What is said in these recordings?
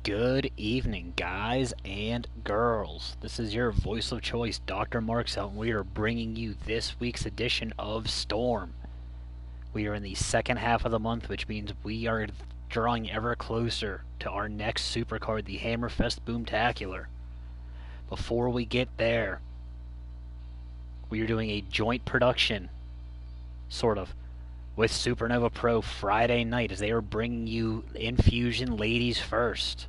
Good evening, guys and girls. This is your voice of choice, DrMarxout, and we are bringing you this week's edition of Storm. We are in the second half of the month, which means we are drawing ever closer to our next supercard, the Hammerfest Boomtacular. Before we get there, we are doing a joint production, sort of, with Supernova Pro Friday night as they are bringing you Infusion Ladies First.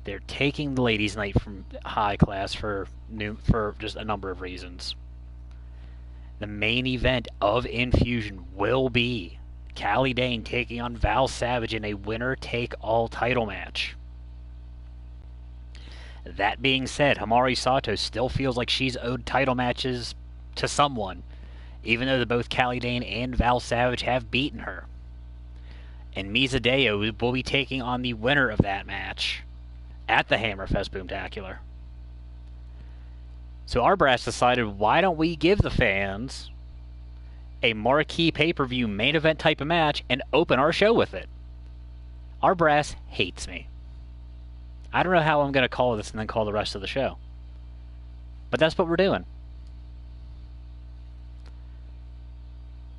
They're taking the ladies' night from high class for just a number of reasons. The main event of Infusion will be Callie Dane taking on Val Savage in a winner-take-all title match. That being said, Himari Sato still feels like she's owed title matches to someone, even though both Callie Dane and Val Savage have beaten her. And Misa Deo will be taking on the winner of that match at the Hammerfest Boomtacular. So our brass decided, why don't we give the fans a marquee pay-per-view main event type of match and open our show with it? Our brass hates me. I don't know how I'm going to call this and then call the rest of the show. But that's what we're doing.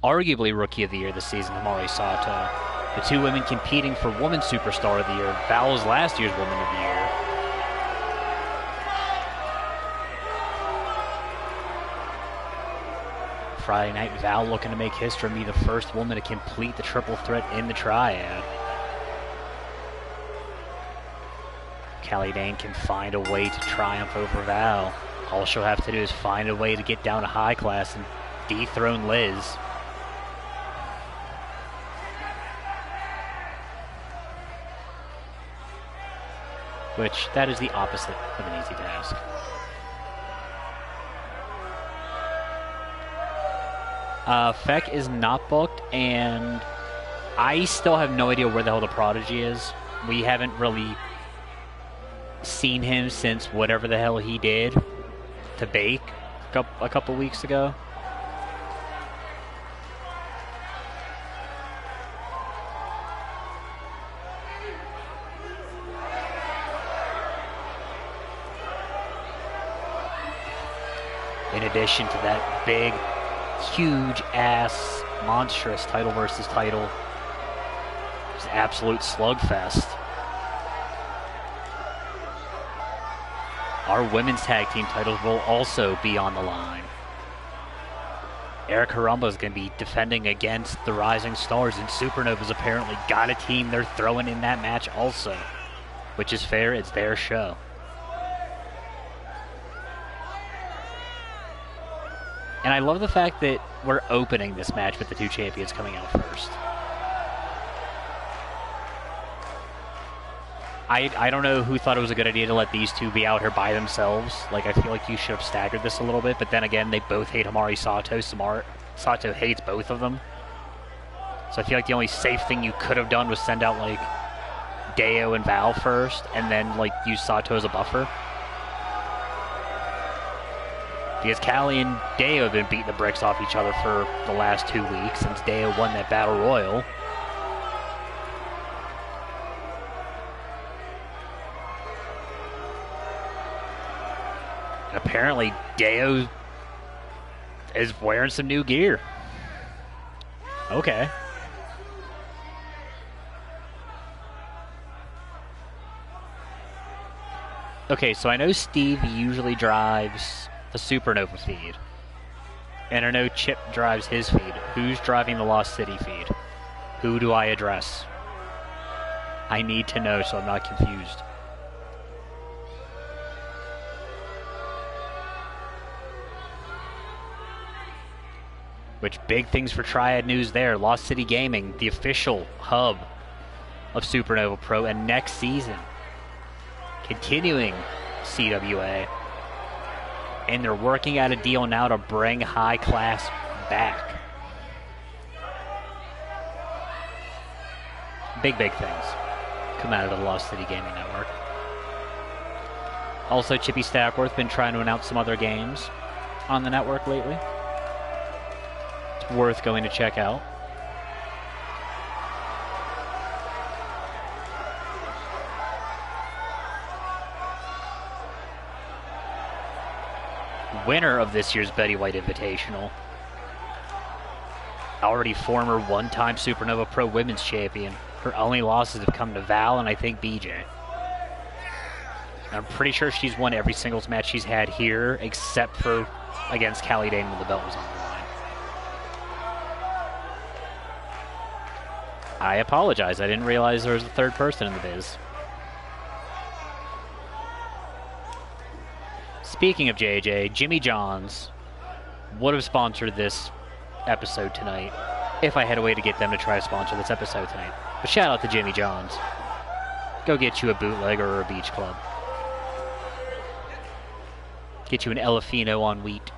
Arguably Rookie of the Year this season, Himari Sato. The two women competing for Women's Superstar of the Year. Val was last year's Woman of the Year. Friday night, Val looking to make history and be the first woman to complete the triple threat in the triad. Callie Dane can find a way to triumph over Val. All she'll have to do is find a way to get down to high class and dethrone Liz. Which, that is the opposite of an easy task. Feck is not booked, and I still have no idea where the hell the Prodigy is. We haven't really seen him since whatever the hell he did to Bake a couple weeks ago. In addition to that big, huge-ass, monstrous title versus title, it's an absolute slugfest. Our women's tag team titles will also be on the line. Eric Harumba is going to be defending against the Rising Stars, and Supernova's apparently got a team they're throwing in that match also, which is fair. It's their show. And I love the fact that we're opening this match with the two champions coming out first. I don't know who thought it was a good idea to let these two be out here by themselves. Like, I feel like you should have staggered this a little bit, but then again, they both hate Himari Sato. Sato hates both of them. So I feel like the only safe thing you could have done was send out, like, Deo and Val first, and then, like, use Sato as a buffer. Because Callie and Deo have been beating the bricks off each other for the last 2 weeks since Deo won that Battle Royal. And apparently Deo is wearing some new gear. Okay. Okay, so I know Steve usually drives the Supernova feed, and I know Chip drives his feed. Who's driving the Lost City feed? Who do I address? I need to know so I'm not confused. Which, big things for Triad News there. Lost City Gaming, the official hub of Supernova Pro, and next season, continuing CWA. And they're working out a deal now to bring high class back. Big things come out of the Lost City Gaming Network. Also, Chippy Stackworth been trying to announce some other games on the network lately. It's worth going to check out. winner of this year's Betty White Invitational. Already former one-time Supernova Pro Women's Champion. Her only losses have come to Val and I think BJ. I'm pretty sure she's won every singles match she's had here, except for against Callie Dane when the belt was on the line. I apologize. I didn't realize there was a third person in the biz. Speaking of JJ, Jimmy John's would have sponsored this episode tonight if I had a way to get them to try to sponsor this episode tonight. But shout out to Jimmy John's. Go get you a bootlegger or a beach club. Get you an Elefino on wheat.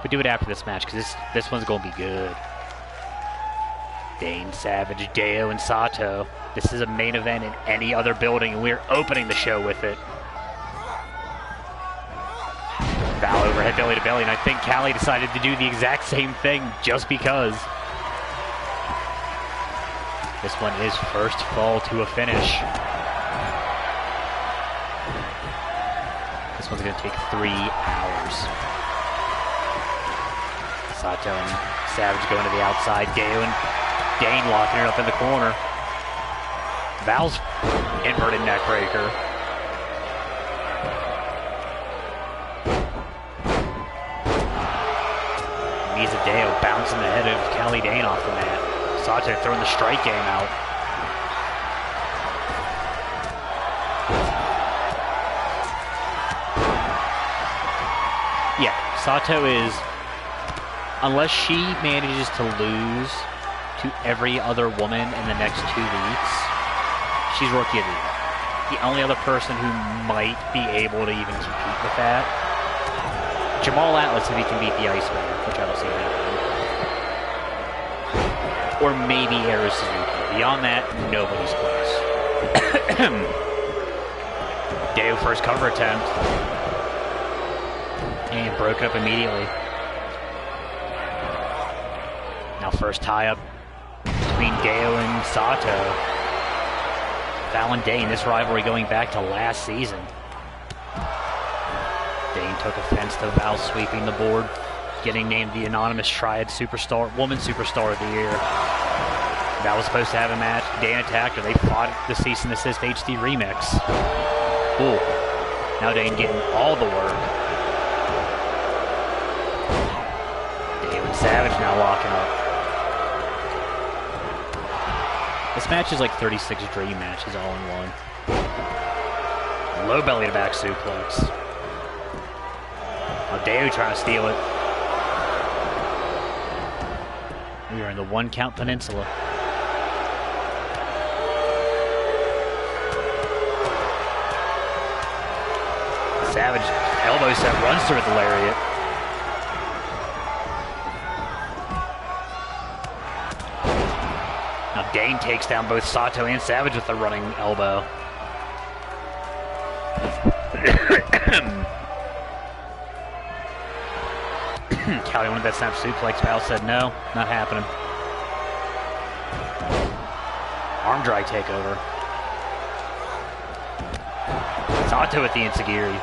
But do it after this match, because this one's going to be good. Dane, Savage, Deo, and Sato. This is a main event in any other building, and we're opening the show with it. Val overhead belly to belly, and I think Callie decided to do the exact same thing just because. This one is first fall to a finish. This one's going to take 3 hours. Sato and Savage going to the outside. Deo and Dane locking it up in the corner. Val's inverted neck breaker. Misa Deo bouncing the head of Callie Dane off the mat. Sato throwing the strike game out. Yeah, Sato is, unless she manages to lose to every other woman in the next 2 weeks, she's rookie of the year. The only other person who might be able to even compete with that, Jamal Atlas if he can beat the Iceman, which I don't see happening. Or maybe Aero Suzuki. Beyond that, nobody's close. Deo first cover attempt. And broke up immediately. Now first tie-up between Deo and Sato. Val and Dane, this rivalry going back to last season. Dane took offense to Val sweeping the board, getting named the anonymous Triad Superstar, Woman Superstar of the Year. Val was supposed to have a match. Dane attacked her. They fought the Cease and Desist HD remix. Ooh. Now Dane getting all the work. Dane and Savage now locking up. This match is like 36 dream matches all in one. Low belly to back suplex. Now Deo trying to steal it. We are in the 1 count peninsula. Savage elbow set runs through the lariat. Now Dane takes down both Sato and Savage with a running elbow. Callie wanted that snap suplex. Val said no, not happening. Arm drag takeover. Sato with the Enziguri.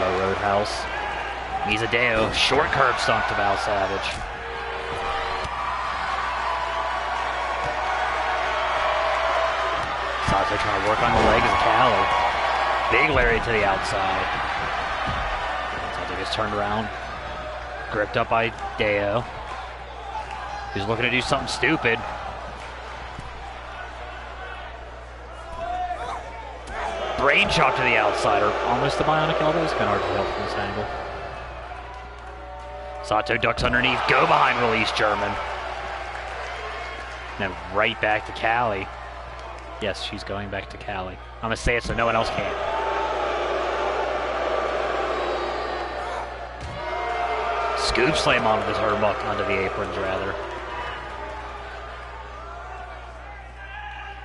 Low roadhouse. Misa Deo, short curb stomp to Val Savage. Sato trying to work on the legs of Callie. Big lariat to the outside. Sato gets turned around. Gripped up by Deo. He's looking to do something stupid. Brain chop to the outside, or almost the bionic elbow. It's kind of hard to tell from this angle. Sato ducks underneath, go behind release German. And then right back to Callie. Yes, she's going back to Callie. I'm going to say it so no one else can. Scoop slam onto the turnbuckle, onto the aprons rather.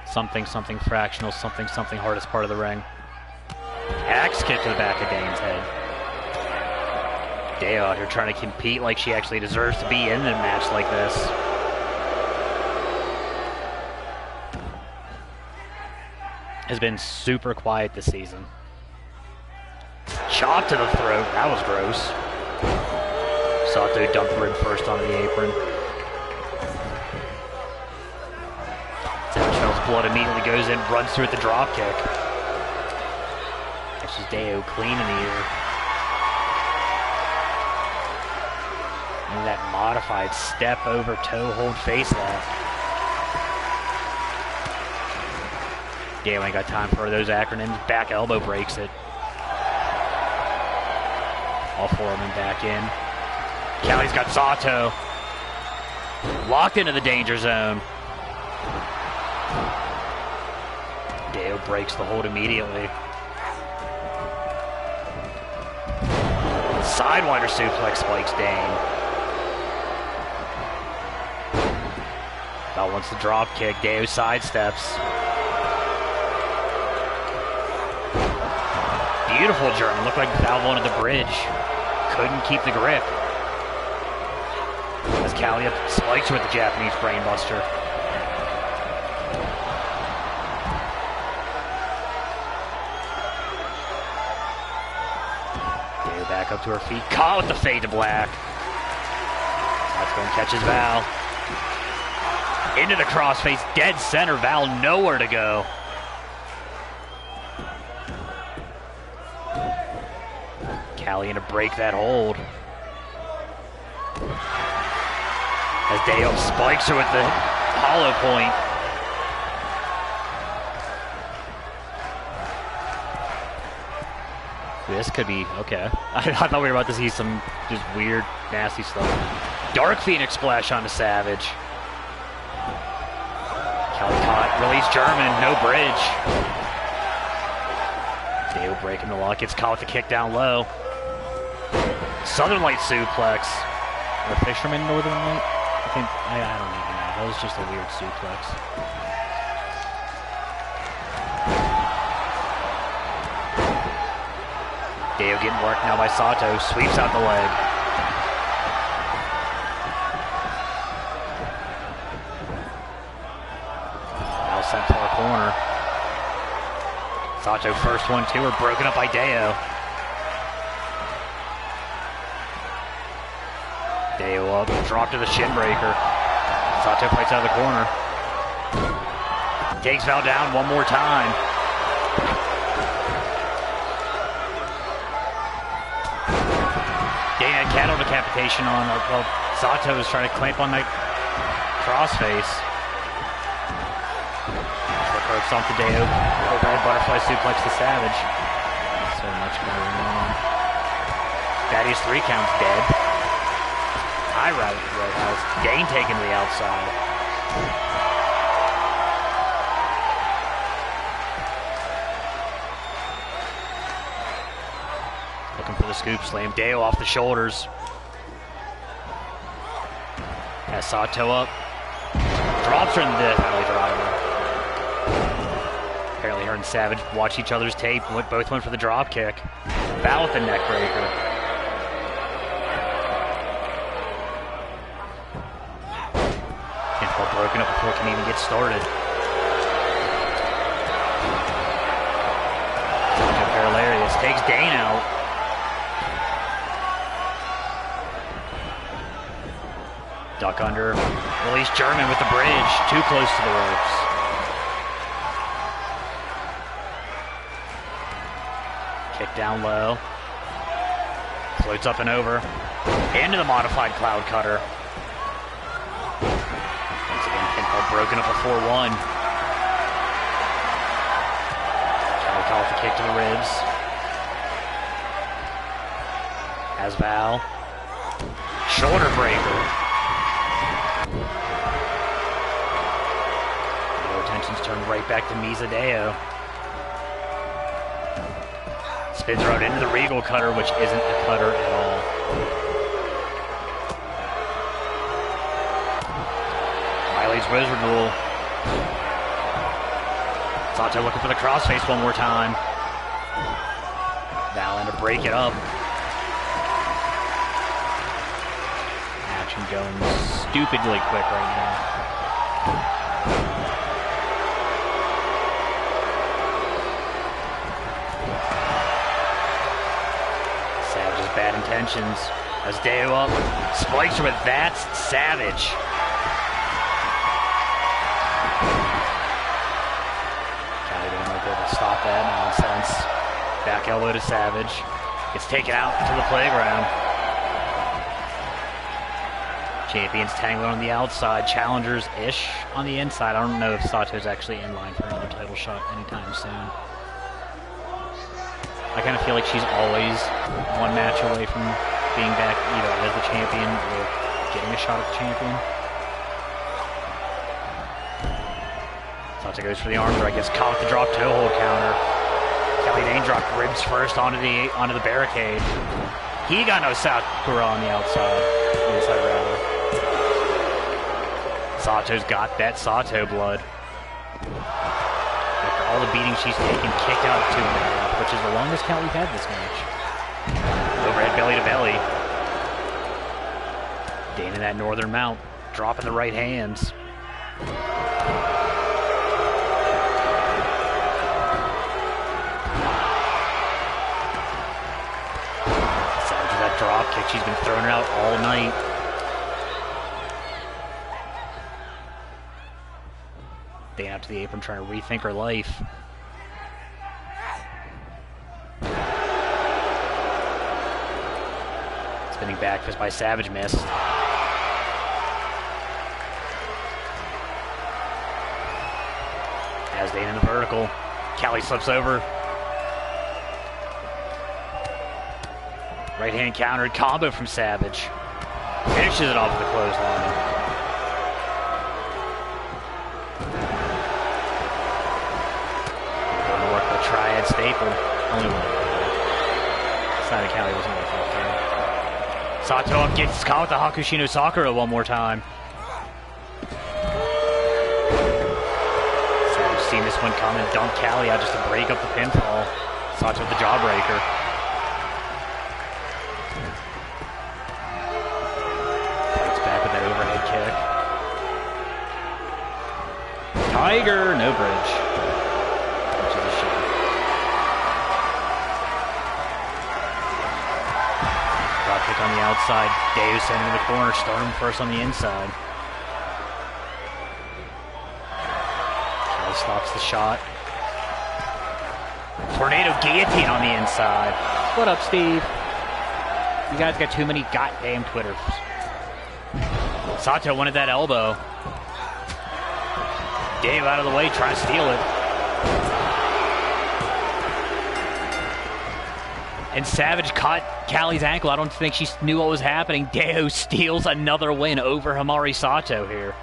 Something, something fractional, something, something hardest part of the ring. Axe kick to the back of Dane's head. Deo out here trying to compete like she actually deserves to be in a match like this. has been super quiet this season. Chop to the throat. That was gross. Sato dumped rib first onto the apron. Savage smells blood, immediately goes in, runs through with the drop kick. Catches Deo clean in the ear. And that modified step over toe hold face lock. Deo ain't got time for those acronyms. Back elbow breaks it. All four of them back in. Callie's got Sato. Locked into the danger zone. Deo breaks the hold immediately. Sidewinder suplex spikes Dane. Val wants the drop kick. Deo sidesteps. Beautiful German. Looked like Val wanted the bridge. Couldn't keep the grip. As Callie spikes her with the Japanese brainbuster. Deo back up to her feet. Caught with the fade to black. That's going to catch his Val. Into the crossface. Dead center. Val nowhere to go. Callie to break that hold. As Deo spikes her with the hollow point. This could be okay. I thought we were about to see some just weird, nasty stuff. Dark Phoenix splash onto Savage. Callie caught, release German, no bridge. Deo breaking the lock, gets caught with the kick down low. Southern Light suplex. Or Fisherman Northern Light? I don't even know. That was just a weird suplex. Deo getting worked now by Sato. Sweeps out the leg. Now sent to our corner. Sato first one, two are broken up by Deo. Deo up, drop to the shin breaker. Sato fights out of the corner. Takes Val down one more time. Dana cattle decapitation on, well, Sato is trying to clamp on that crossface. Works off the Deo. Overhead butterfly suplex to Savage. So much going on. Daddy's 3 count's dead. High route to the Roadhouse. Dane taken to the outside. Looking for the scoop slam. Deo off the shoulders. Has Sato up. Drops her in the Death Valley Driver. Apparently her and Savage watch each other's tape. Both went for the drop kick. Val with the neck breaker. Broken up before it can even get started. Hilarious. Takes Dane out. Duck under. Release German with the bridge. Too close to the ropes. Kick down low. Floats up and over. Into the modified cloud cutter. Broken up a 4-1. Callie caught with the kick to the ribs. Has Val. Shoulder breaker. No attention's turned right back to Misa Deo. Spins her out into the Regal cutter, which isn't a cutter at all. Wizard rule. Sato looking for the crossface one more time. Val to break it up. Action going stupidly quick right now. bad intentions. As Deo up, spikes her, but that's savage. Callie didn't like to stop that nonsense. Back elbow to Savage. Gets taken out to the playground. Champions tangling on the outside, challengers-ish on the inside. I don't know if Sato's actually in line for another title shot anytime soon. I kind of feel like she's always one match away from being back either as the champion or getting a shot at the champion. Sato goes for the arm drag, gets caught with the drop toe hold counter. Callie Dane dropped ribs first onto the barricade. He got no Sakura on the outside. Inside rather. Sato's got that Sato blood. After all the beating she's taken, kicked out 2.5, which is the longest count we've had this match. Overhead belly to belly. Dane in that northern mount, dropping the right hands. Savage with that drop kick, she's been throwing it out all night. Dane out to the apron trying to rethink her life. Spinning back fist by Savage, missed. Has Dane in the vertical. Callie slips over. Right hand countered, combo from Savage. Finishes it off with a clothesline. Going to work the triad staple. Only one. Decided Callie wasn't going to fall through. Sato up, gets caught with the Hakushino Sakura one more time. Savage seen this one coming, dumped Callie out just to break up the pinfall. Sato with the jawbreaker. Fights back with that overhead kick. Tiger, no bridge. Which is a shame. Drop kick on the outside. Deus sending in the corner. Storm first on the inside. Callie stops the shot. Tornado guillotine on the inside. What up, Steve? You guys got too many goddamn Twitters. Sato wanted that elbow. Dave out of the way, trying to steal it. And Savage caught Callie's ankle. I don't think she knew what was happening. Deo steals another win over Himari Sato here.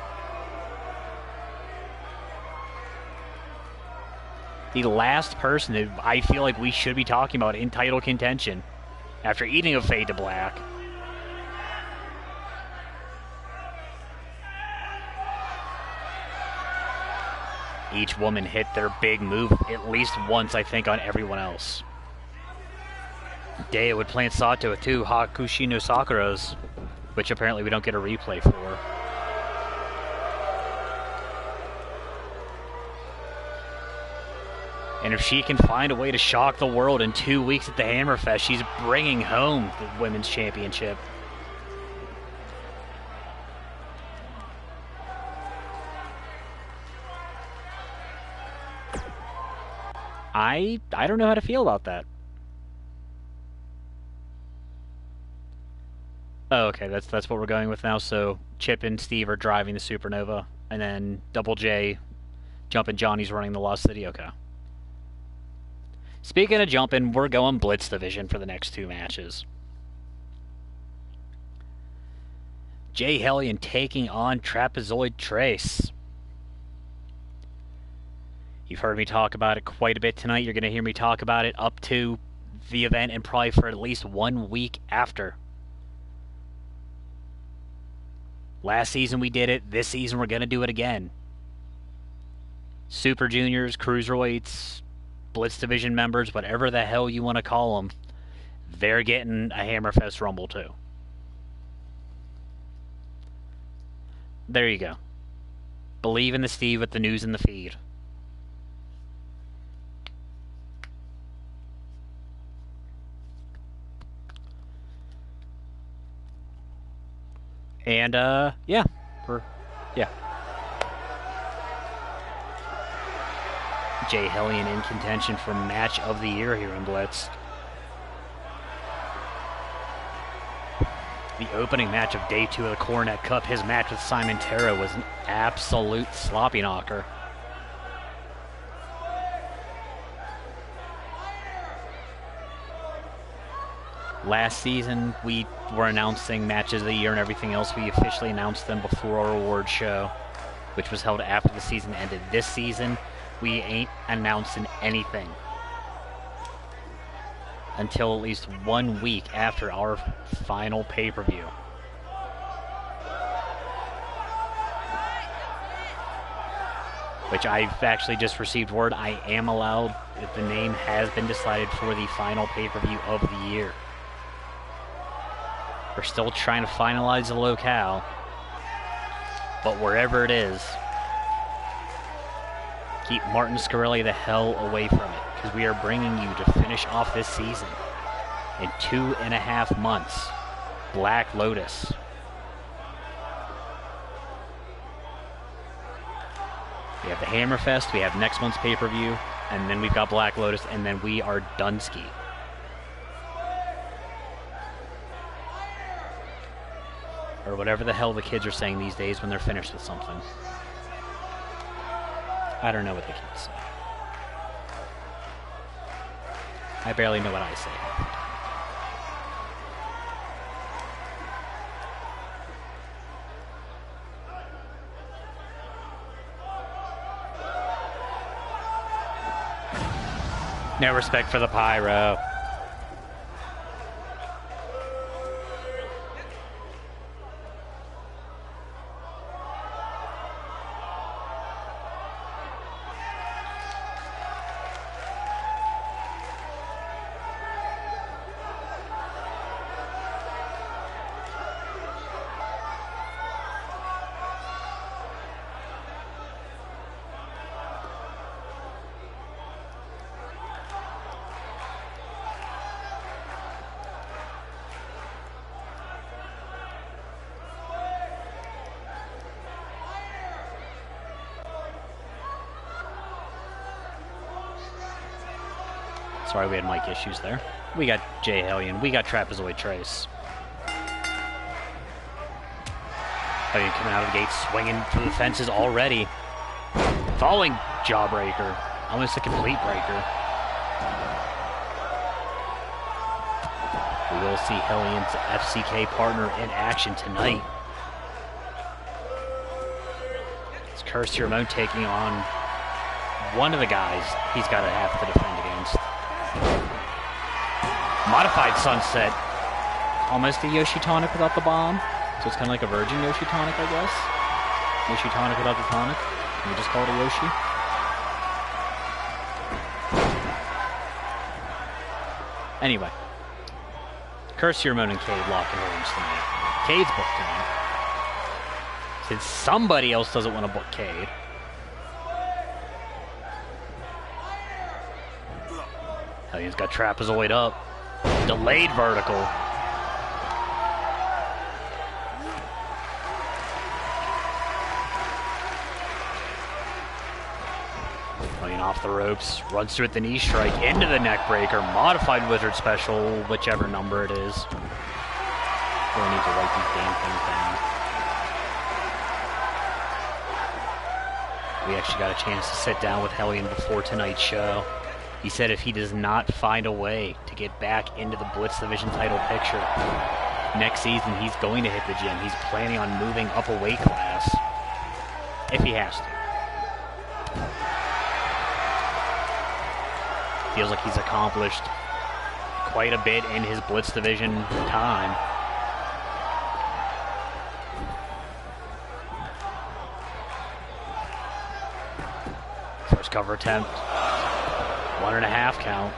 The last person that I feel like we should be talking about in title contention after eating a fade to black. Each woman hit their big move at least once, I think, on everyone else. Deo would plant Sato with 2 Hakushino Sakuras, which apparently we don't get a replay for. And if she can find a way to shock the world in 2 weeks at the Hammerfest, she's bringing home the Women's Championship. I don't know how to feel about that. Oh, okay, that's what we're going with now. So Chip and Steve are driving the Supernova, and then Double J, Jumpin' Johnny's running the Lost City. Okay. Speaking of jumping, we're going Blitz Division for the next 2 matches. Jay Hellion taking on Trapezoid Trace. You've heard me talk about it quite a bit tonight. You're going to hear me talk about it up to the event and probably for at least 1 week after. Last season we did it. This season we're going to do it again. Super Juniors, Cruiserweights, Blitz Division members, whatever the hell you want to call them, they're getting a Hammerfest Rumble too. There you go. Believe in the Steve with the news in the feed. And, yeah. Yeah. Jay Hellion in contention for Match of the Year here in Blitz. The opening match of Day 2 of the Coronet Cup, his match with Simon Terra was an absolute sloppy knocker. Last season, we were announcing matches of the year and everything else. We officially announced them before our award show, which was held after the season ended. This season, we ain't announcing anything until at least 1 week after our final pay-per-view. Which I've actually just received word I am allowed, if the name has been decided for the final pay-per-view of the year. We're still trying to finalize the locale, but wherever it is, keep Martin Scarelli the hell away from it, because we are bringing you to finish off this season in 2.5 months. Black Lotus. We have the Hammerfest, we have next month's pay-per-view, and then we've got Black Lotus, and then we are Dunsky. Or whatever the hell the kids are saying these days when they're finished with something. I don't know what the kids say. I barely know what I say. No respect for the pyro. Sorry, we had mic issues there. We got Jay Hellion. We got Trapezoid Trace. Hellion coming out of the gate, swinging through the fences already. Falling jawbreaker. Almost a complete breaker. We will see Hellion's FCK partner in action tonight. It's Curse Your Moan taking on one of the guys he's got to have to defend against. Modified Sunset. Almost a Yoshi tonic without the bomb. So it's kind of like a virgin Yoshi tonic, I guess. Yoshi tonic without the tonic. Can we just call it a Yoshi? Anyway. Curse Your Moan and Cade locking horns tonight. Cade's booked tonight. Since somebody else doesn't want to book Cade. Hellion's got Trapezoid up. Delayed vertical. Hellion off the ropes. Runs through at the knee strike. Into the neck breaker. Modified wizard special. Whichever number it is. Really need to write these damn things down. We actually got a chance to sit down with Hellion before tonight's show. He said if he does not find a way to get back into the Blitz Division title picture next season, he's going to hit the gym. He's planning on moving up a weight class if he has to. Feels like he's accomplished quite a bit in his Blitz Division time. First cover attempt. 1.5 count.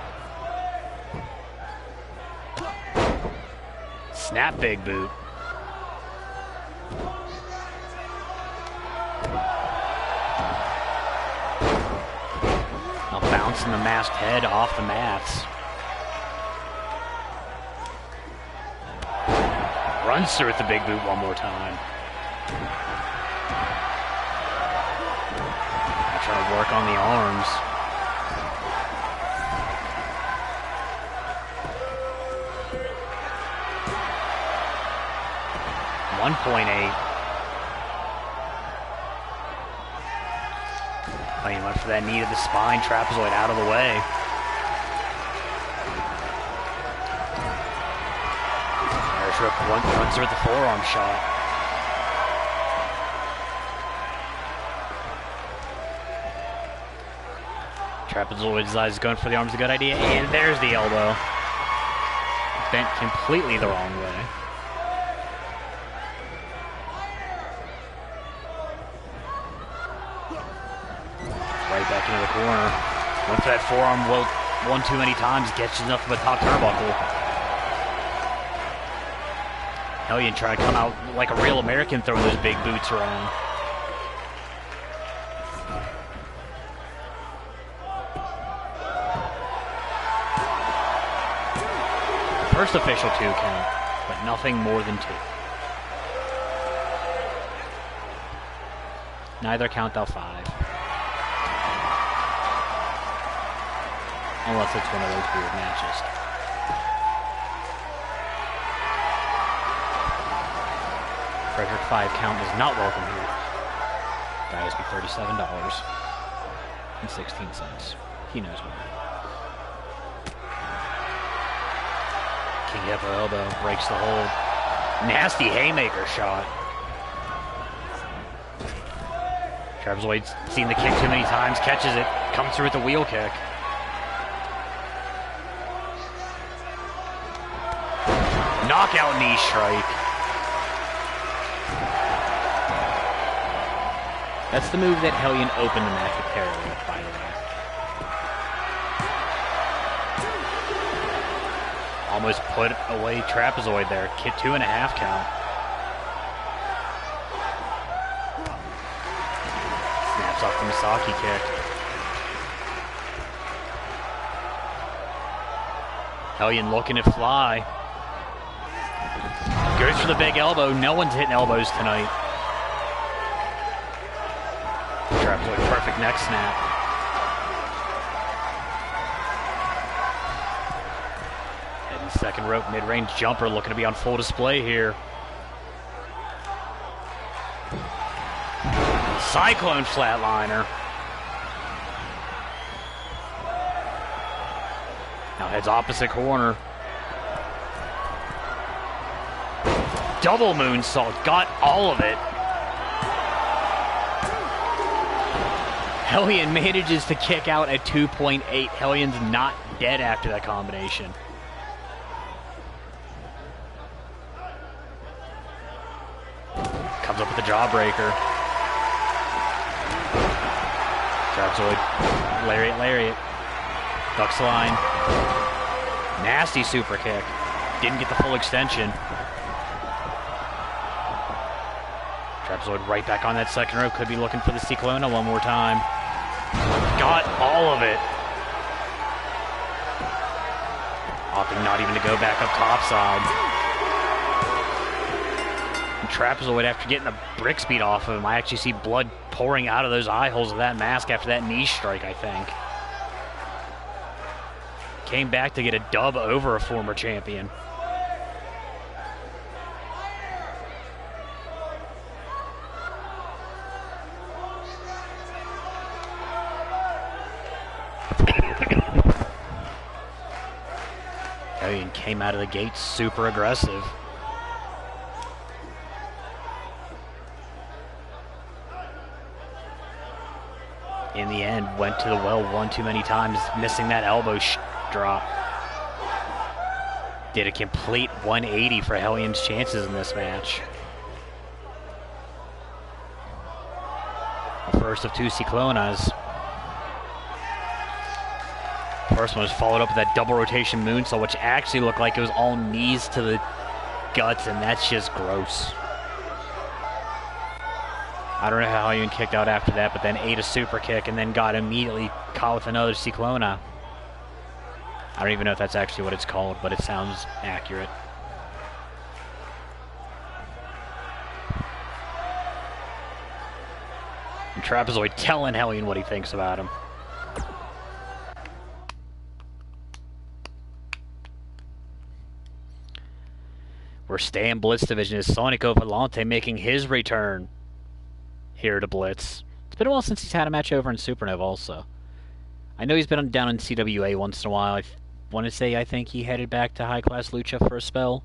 Snap big boot. Now bouncing the masked head off the mats. runs through with the big boot one more time. Trying to work on the arms. .8. Oh, he went for that knee to the spine, trapezoid out of the way. Runs with the forearm shot. Trapezoid decides going for the arm's a good idea, and there's the elbow. Bent completely the wrong way. Right back into the corner. Went for that forearm one too many times, gets nothing but top turnbuckle. Hellion trying to come out like a real American throwing those big boots around. First official 2 count, but nothing more than 2. Neither count out 5. Unless it's one of those weird matches. Frederick 5 count is not welcome here. Guy has to be $37.16. He knows what. King upper elbow breaks the hold. Nasty haymaker shot. Trapezoid's seen the kick too many times, catches it, comes through with the wheel kick. Knockout knee strike. That's the move that Hellion opened the match with Perry with, by the way. Almost put away Trapezoid there. 2.5 count. Snaps off the Misaki kick. Hellion looking to fly. Goes for the big elbow. No one's hitting elbows tonight. Trapezoid, perfect neck snap. Heading second rope, mid-range jumper looking to be on full display here. Cyclone flatliner. Now heads opposite corner. Double moonsault, got all of it. Hellion manages to kick out at 2.8. Hellion's not dead after that combination. Comes up with the jawbreaker. Trapezoid. Lariat, lariat. Ducks line. Nasty super kick. Didn't get the full extension. Trapezoid right back on that second rope. Could be looking for the Ciclona one more time. Got all of it. Opting not even to go back up topside. And Trapezoid, after getting the brick speed off of him, I actually see blood pouring out of those eye holes of that mask after that knee strike, I think. Came back to get a dub over a former champion. Hellion came out of the gate super aggressive. In the end, went to the well one too many times, missing that elbow drop. Did a complete 180 for Hellion's chances in this match. The first of 2 Ciclonas. First one was followed up with that double rotation moonsault, which actually looked like it was all knees to the guts, and that's just gross. I don't know how Hellion kicked out after that, but then ate a super kick and then got immediately caught with another Ciclona. I don't even know if that's actually what it's called, but it sounds accurate. And Trapezoid telling Hellion what he thinks about him. We're staying Blitz Division. Is Sonico Volante making his return here to Blitz? It's been a while since he's had a match over in Supernova also. I know he's been down in CWA once in a while. I want to say I think he headed back to High Class Lucha for a spell.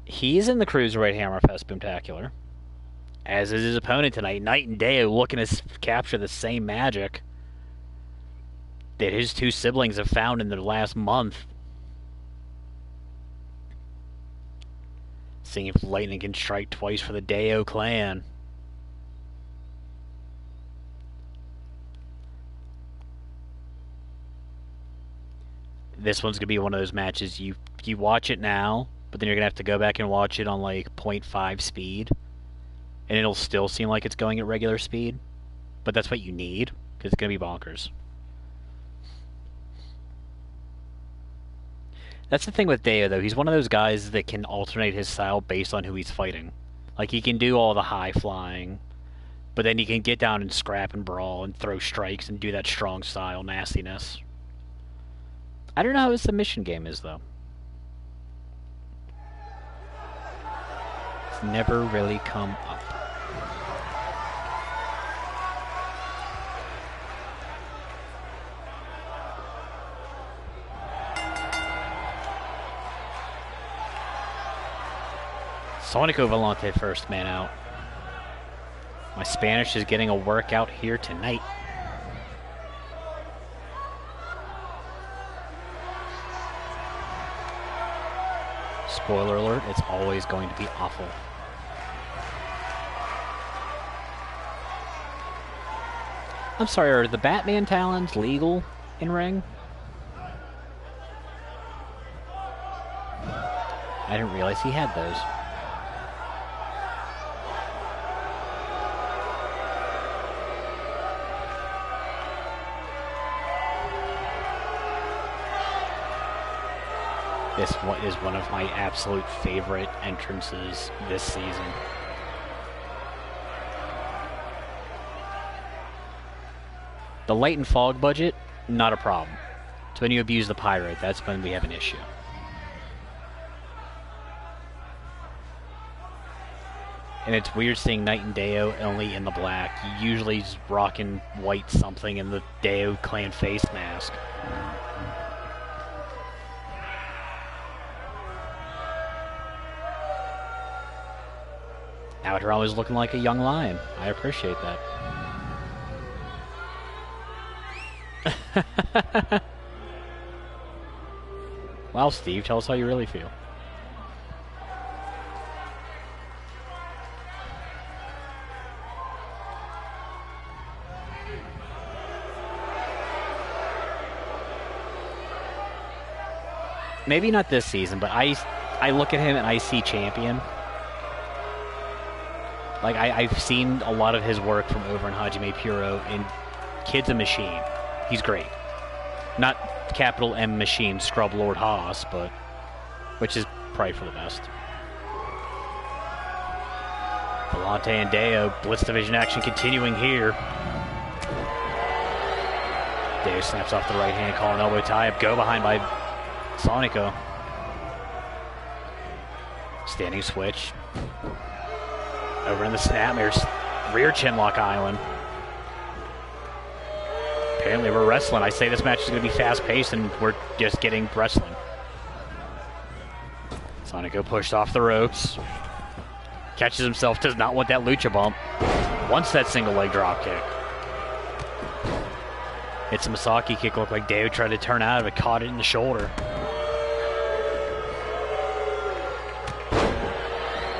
He's in the Cruiserweight Hammerfest Boomtacular, as is his opponent tonight, Night and Day, looking to capture the same magic that his two siblings have found in the last month. Seeing if Lightning can strike twice for the Deo clan. This one's going to be one of those matches you watch it now, but then you're going to have to go back and watch it on like 0.5 speed. And it'll still seem like it's going at regular speed. But that's what you need, because it's going to be bonkers. That's the thing with Deo, though. He's one of those guys that can alternate his style based on who he's fighting. Like, he can do all the high-flying, but then he can get down and scrap and brawl and throw strikes and do that strong style nastiness. I don't know how his submission game is, though. It's never really come up. Sonico Volante first man out. My Spanish is getting a workout here tonight. Spoiler alert, it's always going to be awful. I'm sorry, are the Batman talons legal in ring? I didn't realize he had those. This is one of my absolute favorite entrances this season. The light and fog budget, not a problem. It's when you abuse the pirate, that's when we have an issue. And it's weird seeing Night and Deo only in the black. Usually he's rocking white something in the Deo clan face mask. Out here always looking like a young lion. I appreciate that. Well, Steve, tell us how you really feel. Maybe not this season, but I look at him and I see champion. Like, I've seen a lot of his work from over in Hajime Puro in Kid's a Machine. He's great. Not capital M Machine, Scrub Lord Haas, but which is probably for the best. Volante and Deo, Blitz Division action continuing here. Deo snaps off the right hand, calling elbow tie-up, go behind by Sonico. Standing switch. Over in the snap, there's rear chinlock island. Apparently we're wrestling. I say this match is going to be fast-paced, and we're just getting wrestling. Sonico pushed off the ropes. Catches himself, does not want that lucha bump. Wants that single leg drop kick. Hits a Masaki kick, looked like Deo tried to turn out of it, caught it in the shoulder.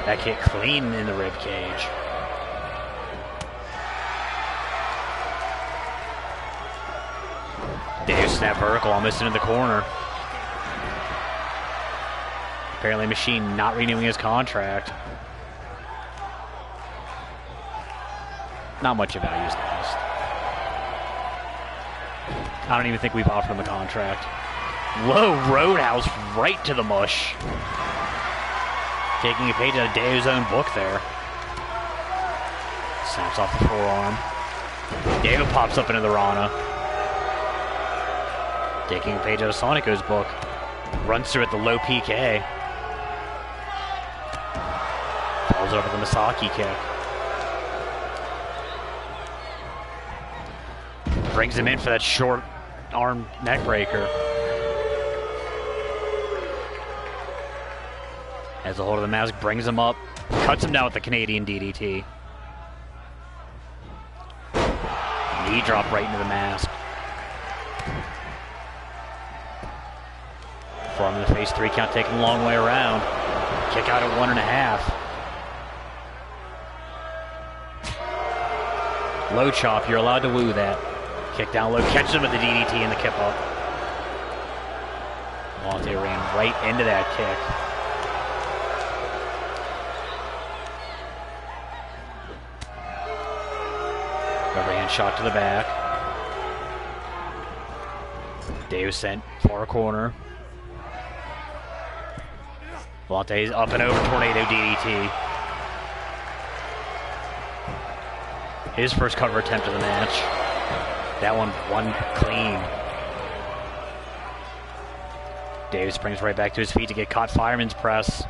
That kick clean in the rib cage. Deo snap vertical, almost into the corner. Apparently Machine not renewing his contract. Not much of value is lost. I don't even think we've offered him a contract. Low Roadhouse right to the mush. Taking a page out of Deo's own book there. Snaps off the forearm. David pops up into the Rana. Taking a page out of Sonico's book. Runs through at the low PK. Falls over the Misaki kick. Brings him in for that short arm neck breaker. Has a hold of the mask, brings him up, cuts him down with the Canadian DDT. Knee drop right into the mask. Forearm in the face, 3 count taking a long way around. Kick out at 1.5. Low chop, you're allowed to woo that. Kick down low, catches him with the DDT and the kip up. Volante ran right into that kick. Overhand shot to the back. Dave sent far corner. Volante's up and over, tornado DDT. His first cover attempt of the match. That one clean. Dave springs right back to his feet to get caught fireman's press.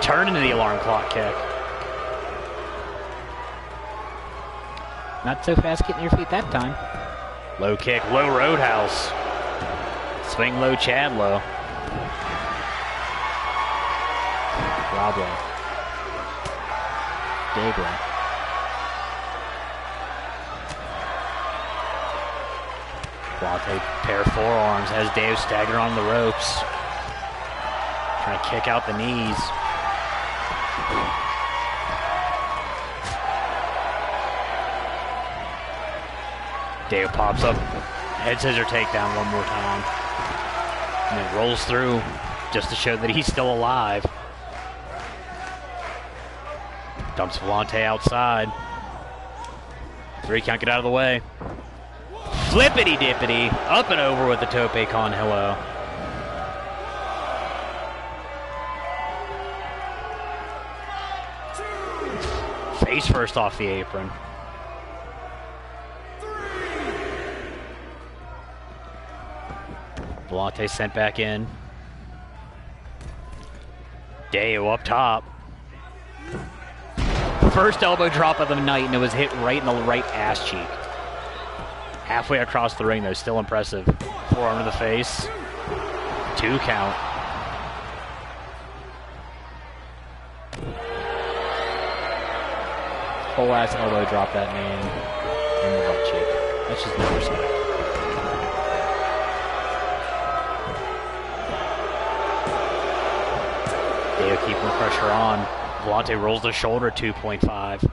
Turn into the alarm clock kick. Not so fast getting your feet that time. Low kick, low roadhouse. Swing low, Chad low. Rob low. Dave low. Volante pair of forearms has Dave stagger on the ropes. Trying to kick out the knees. Dave pops up, head scissor takedown one more time. And then rolls through just to show that he's still alive. Dumps Volante outside. 3 count, get out of the way. Flippity dippity, up and over with the tope con hello. Face first off the apron. Volante sent back in. Deo up top. First elbow drop of the night, and it was hit right in the right ass cheek. Halfway across the ring, though, still impressive. Forearm to the face. 2 count. Whole ass elbow drop that man in the butt cheek. That's just no respect. Deo keeping the pressure on. Volante rolls the shoulder, 2.5.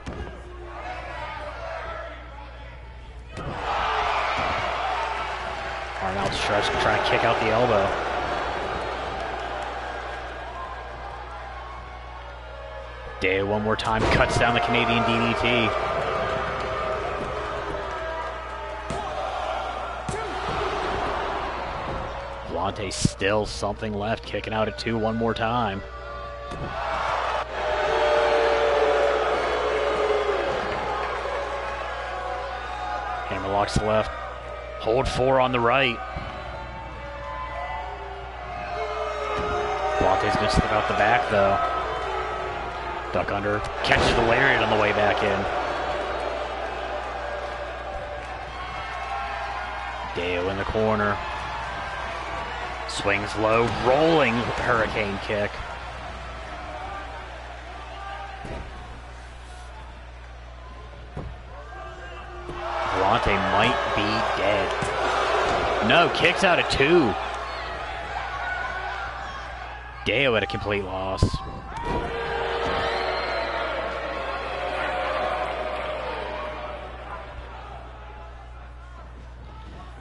Arm outstretched, trying to kick out the elbow. Deo one more time, cuts down the Canadian DDT. Volante still something left, kicking out at 2 one more time. Hammer locks the left. Hold 4 on the right. Volante's going to slip out the back, though. Duck under. Catches the lariat on the way back in. Deo in the corner. Swings low. Rolling hurricane kick. Volante might be dead. No, kicks out at 2. Deo at a complete loss.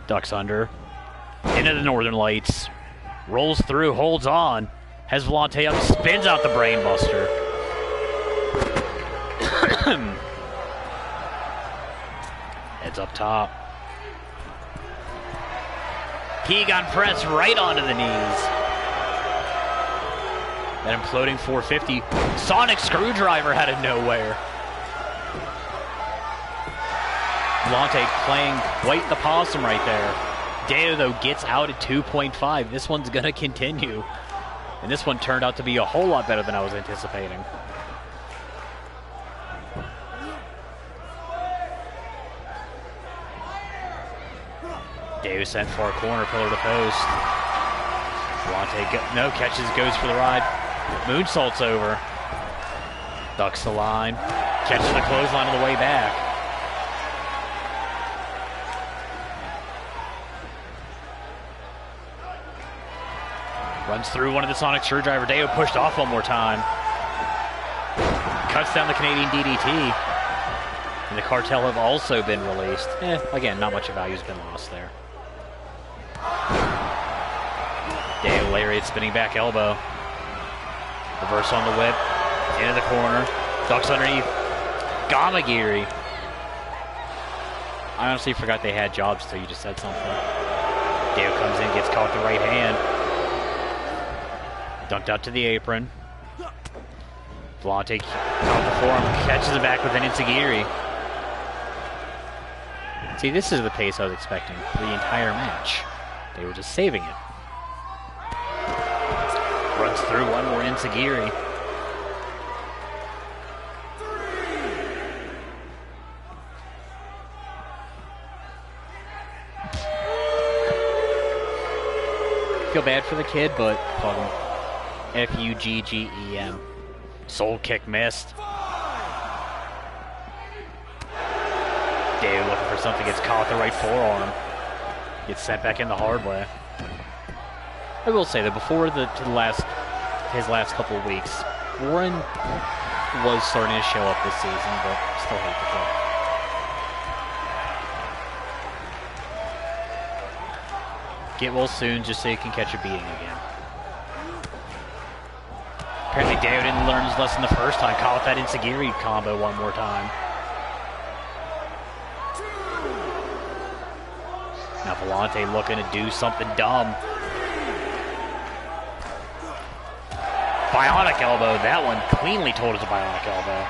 Ducks under. Into the Northern Lights. Rolls through, holds on. Has Volante up, spins out the brainbuster. Heads up top. Keegan press right onto the knees. That imploding 450. Sonic screwdriver out of nowhere. Volante playing White the Possum right there. Deo, though, gets out at 2.5. This one's going to continue. And this one turned out to be a whole lot better than I was anticipating. Deo sent for a corner, pillar to post. Volante catches, goes for the ride. Moonsaults over. Ducks the line. Catches the clothesline on the way back. Runs through one of the Sonic Screwdriver. Deo pushed off one more time. Cuts down the Canadian DDT. And the Cartel have also been released. Again, not much of value has been lost there. Deo lariat, spinning back elbow. Reverse on the whip. Into the corner. Ducks underneath. Gamagiri. I honestly forgot they had jobs until you just said something. Deo comes in, gets caught with the right hand. Dunked out to the apron. Volante caught the forearm, catches it back with an Enziguri. See, this is the pace I was expecting for the entire match. They were just saving it. Runs through one more Enziguri. Feel bad for the kid, but call him F-U-G-G-E-M. Soul kick missed. Deo looking for something, gets caught with the right forearm. Gets sent back in the hard way. I will say that before his last couple of weeks, Warren was starting to show up this season, but still hate the kid. Get well soon just so you can catch a beating again. Apparently Deo didn't learn his lesson the first time. Caught with that Enziguri combo one more time. Now Volante looking to do something dumb. Bionic elbow. That one cleanly told as a bionic elbow.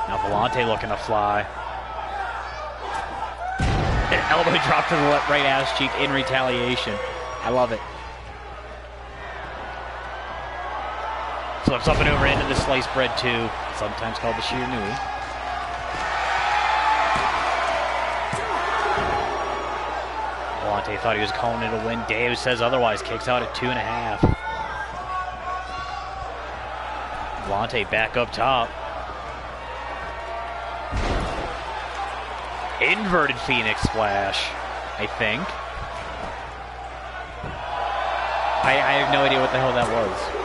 Now Volante looking to fly. An elbow drop to the right ass cheek in retaliation. I love it. Flips up and over into the sliced bread too, sometimes called the Shiranui. Volante thought he was calling it a win. Deo says otherwise, kicks out at 2.5. Volante back up top. Inverted Phoenix Splash, I think. I have no idea what the hell that was.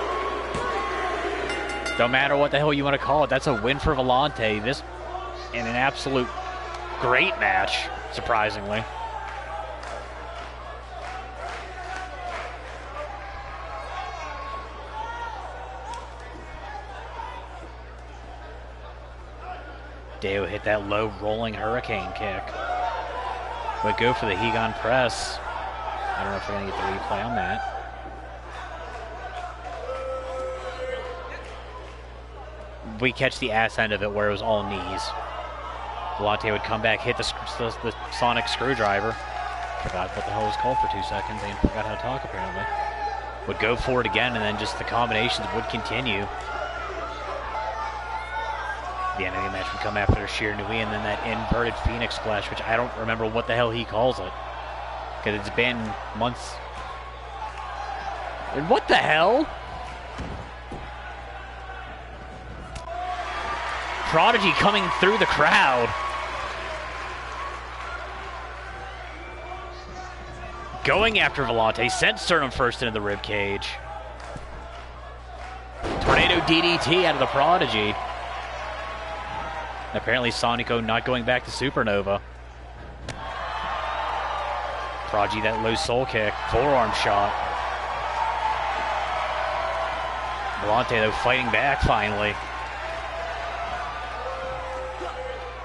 Don't matter what the hell you want to call it. That's a win for Volante. This in an absolute great match, surprisingly. Deo hit that low rolling hurricane kick. Would go for the Hegon press. I don't know if we're going to get the replay on that. We catch the ass end of it where it was all knees. Volante would come back, hit the Sonic Screwdriver. Forgot what the hell it was called for 2 seconds and forgot how to talk apparently. Would go for it again and then just the combinations would continue. The end of the match would come after Shiranui and then that inverted Phoenix Splash, which I don't remember what the hell he calls it. Because it's been months. And what the hell? Prodigy coming through the crowd. Going after Volante, sent Sternum first into the ribcage. Tornado DDT out of the Prodigy. And apparently Sonico not going back to Supernova. Prodigy, that low soul kick, forearm shot. Volante though fighting back finally.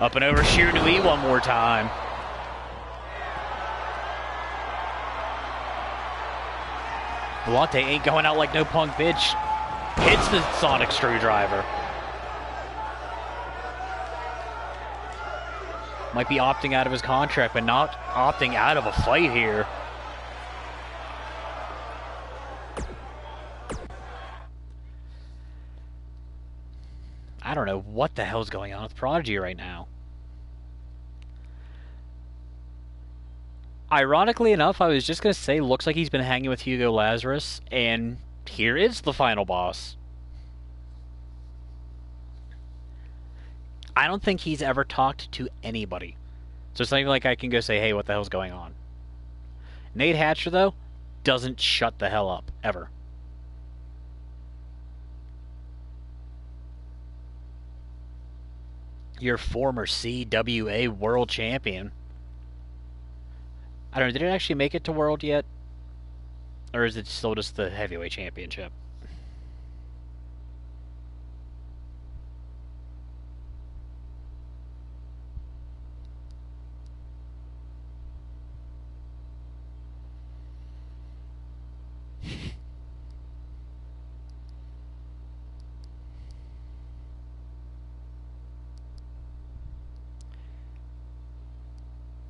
Up and over Shiranui one more time. Volante ain't going out like no punk bitch. Hits the sonic screwdriver. Might be opting out of his contract, but not opting out of a fight here. I don't know what the hell's going on with Prodigy right now. Ironically enough, I was just going to say, looks like he's been hanging with Hugo Lazarus, and here is the final boss. I don't think he's ever talked to anybody. So it's not even like I can go say, hey, what the hell's going on? Nate Hatcher, though, doesn't shut the hell up, ever. Your former CWA World Champion. I don't know, did it actually make it to World yet? Or is it still just the Heavyweight Championship?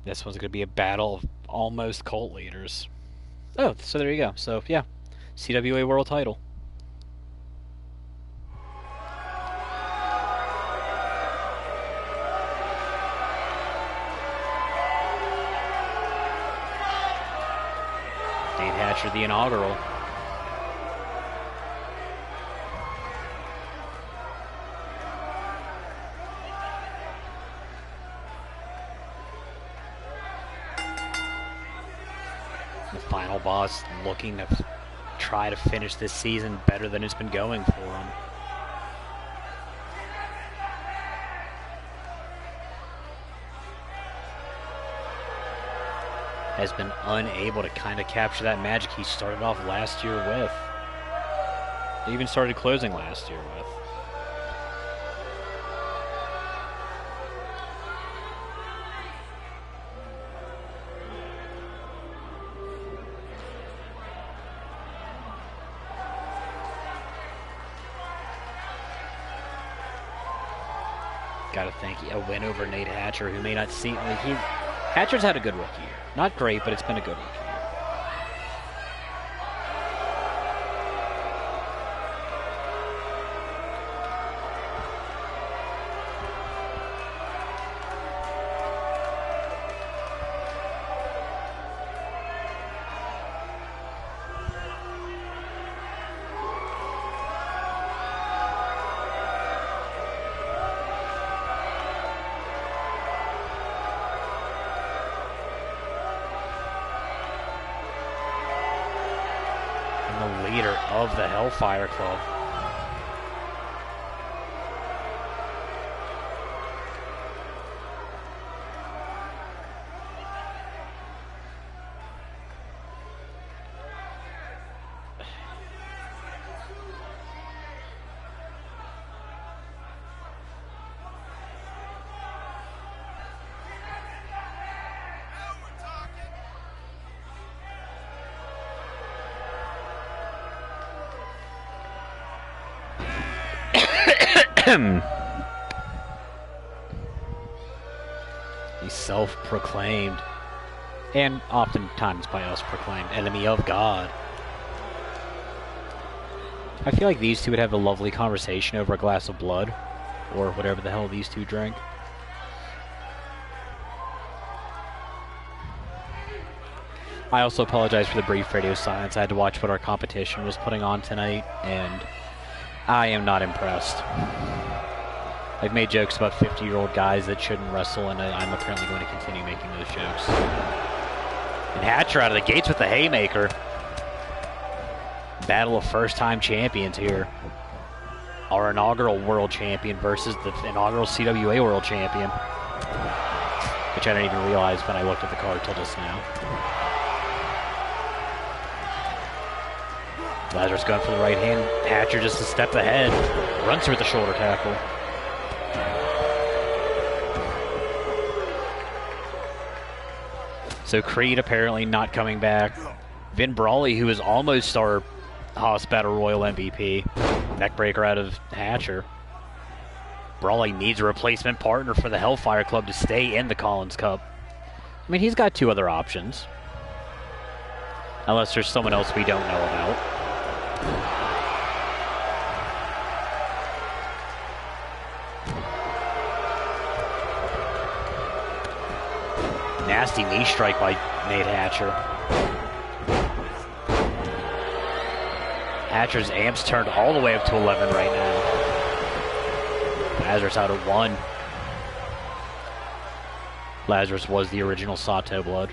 This one's going to be a battle of almost cult leaders. Oh, so there you go. So, yeah. CWA World title. Nate Hatcher, the inaugural. The final boss looking to try to finish this season better than it's been going for him. Has been unable to kind of capture that magic he started off last year with. He even started closing last year with. Gotta think a win over Nate Hatcher, who may not see. Hatcher's had a good rookie year. Not great, but it's been a good rookie year. Of the Hellfire Club. The self-proclaimed, and oftentimes by us proclaimed, enemy of God. I feel like these two would have a lovely conversation over a glass of blood, or whatever the hell these two drink. I also apologize for the brief radio silence. I had to watch what our competition was putting on tonight, and I am not impressed. I've made jokes about 50-year-old guys that shouldn't wrestle, and I'm apparently going to continue making those jokes. And Hatcher out of the gates with the haymaker. Battle of first-time champions here. Our inaugural world champion versus the inaugural CWA world champion. Which I didn't even realize when I looked at the card till just now. Lazarus going for the right hand. Hatcher just a step ahead. Runs through with the shoulder tackle. So Creed apparently not coming back Vin Brawley, who was almost our Haas Battle Royal MVP. Neckbreaker out of Hatcher. Brawley needs a replacement partner for the Hellfire Club to stay in the Collins Cup. I mean, he's got two other options. Unless there's someone else we don't know about. Nasty knee strike by Nate Hatcher. Hatcher's amps turned all the way up to 11 right now. Lazarus out at 1. Lazarus was the original Sato blood.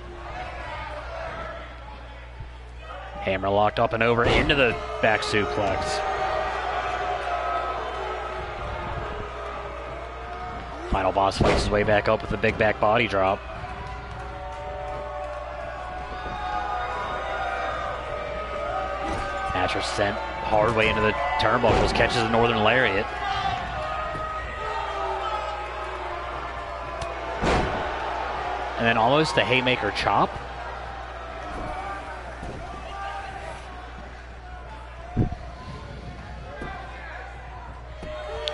Hammer locked up and over into the back suplex. Final Boss fights his way back up with a big back body drop. Hatcher sent hard way into the turnbuckles, catches the Northern Lariat. And then almost a haymaker chop.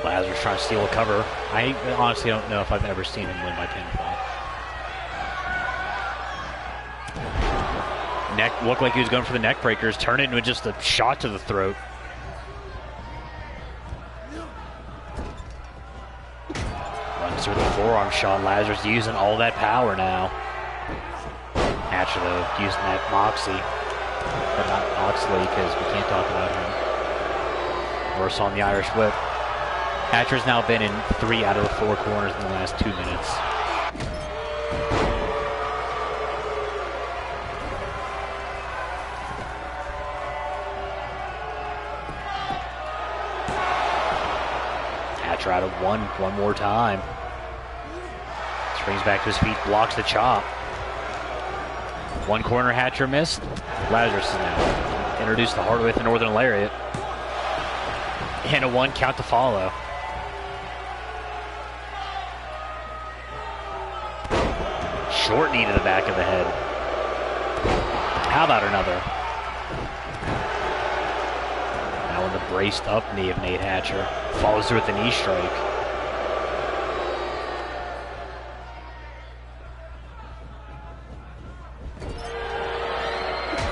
Lazarus trying to steal a cover. I honestly don't know if I've ever seen him win by pinfall. Neck looked like he was going for the neck breakers, turned it into just a shot to the throat. Runs through the forearm shot. Lazarus using all that power now. Hatcher though using that Moxie, but not Oxley because we can't talk about him. Worse on the Irish Whip. Hatcher's now been in 3 out of the 4 corners in the last 2 minutes. Hatcher out of 1 more time. Springs back to his feet, blocks the chop. 1 corner Hatcher missed. Lazarus is now introduced the hard way with the Northern Lariat. And a 1 count to follow. Short knee to the back of the head. How about another? Now in the braced up knee of Nate Hatcher. Follows through with the knee strike.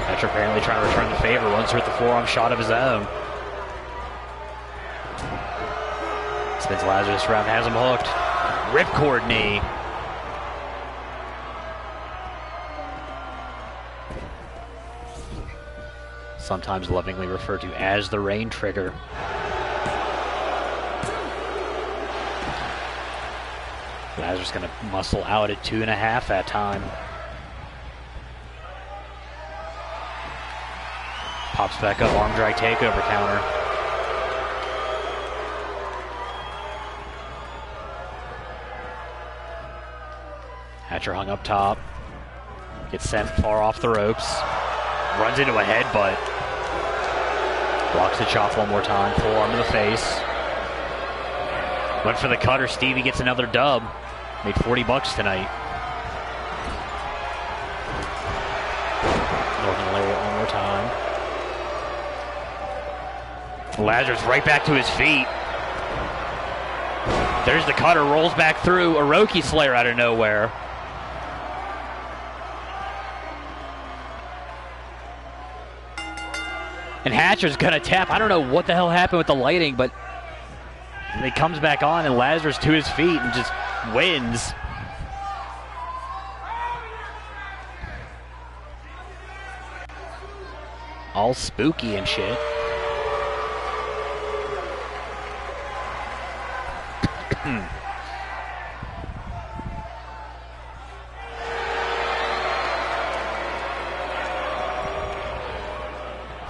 Hatcher apparently trying to return the favor. Runs through with the forearm shot of his own. Spins Lazarus around, has him hooked. Ripcord knee. Sometimes lovingly referred to as the rain trigger. Lazarus gonna muscle out at 2.5 that time. Pops back up, arm drag takeover counter. Hatcher hung up top. Gets sent far off the ropes. Runs into a headbutt. Blocks the chop 1 more time. Forearm to the face. Went for the cutter. Stevie gets another dub. Made $40 tonight. Northern Lariat 1 more time. Lazarus right back to his feet. There's the cutter. Rolls back through. Orochi Slayer out of nowhere. And Hatcher's gonna tap. I don't know what the hell happened with the lighting, but it comes back on and Lazarus to his feet and just wins. All spooky and shit.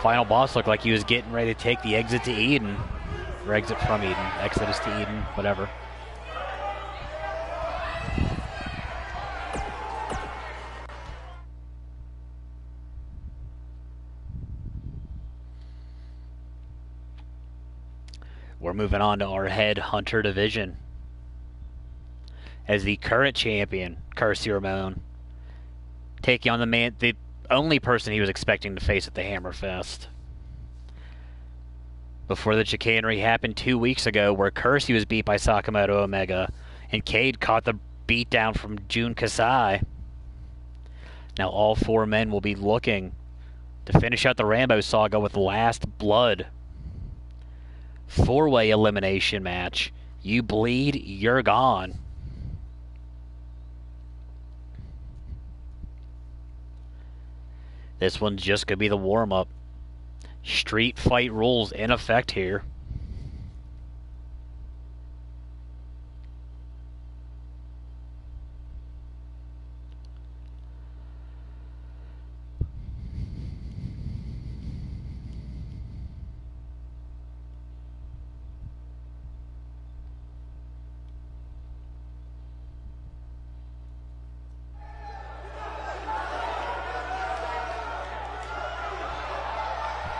Final Boss looked like he was getting ready to take the exit to Eden. Or exit from Eden. Exodus to Eden, whatever. We're moving on to our head hunter division. As the current champion, Curse Ramon, taking on the only person he was expecting to face at the Hammerfest. Before the chicanery happened 2 weeks ago, where Kersey was beat by Sakamoto Omega, and Cade caught the beatdown from Jun Kasai. Now all 4 men will be looking to finish out the Rambo saga with Last Blood. 4-way elimination match. You bleed, you're gone. This one's just going to be the warm-up. Street fight rules in effect here.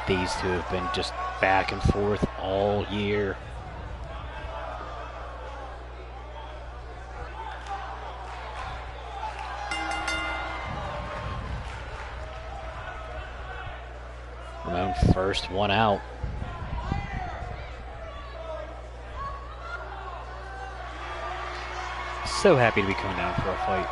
These two have been just back and forth all year. Ramon first one out. So happy to be coming down for a fight.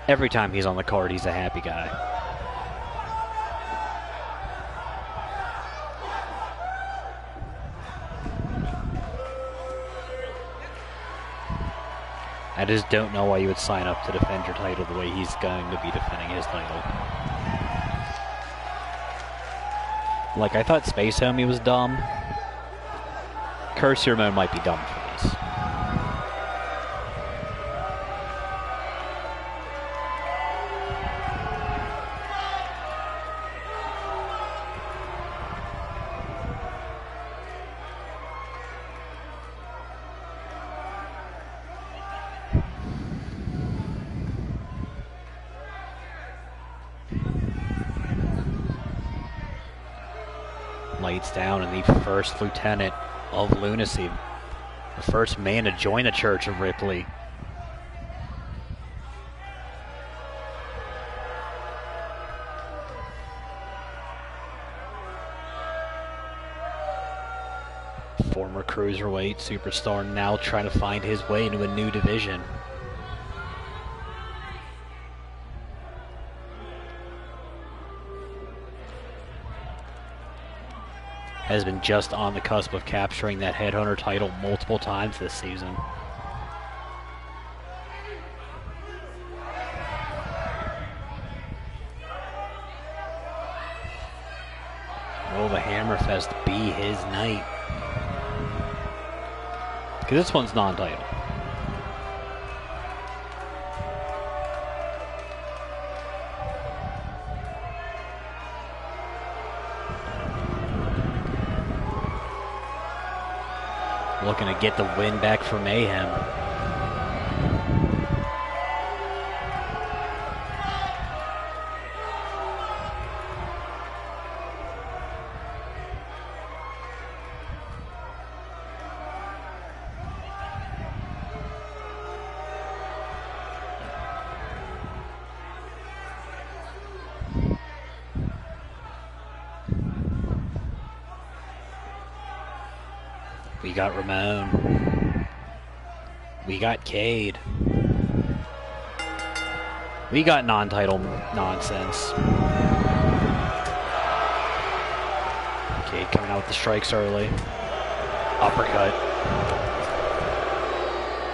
Every time he's on the card, he's a happy guy. I just don't know why you would sign up to defend your title the way he's going to be defending his title. Like, I thought Space Homie was dumb. Curse Your Moan might be dumb for this. Lights down, and the first lieutenant of Lunacy, the first man to join the Church of Ripley. Former cruiserweight superstar now trying to find his way into a new division. Has been just on the cusp of capturing that Headhunter title multiple times this season. Will the Hammerfest be his night? Because this one's non-title. Looking to get the win back for Mayhem. We got Ramon. We got Cade. We got non-title nonsense. Cade coming out with the strikes early. Uppercut.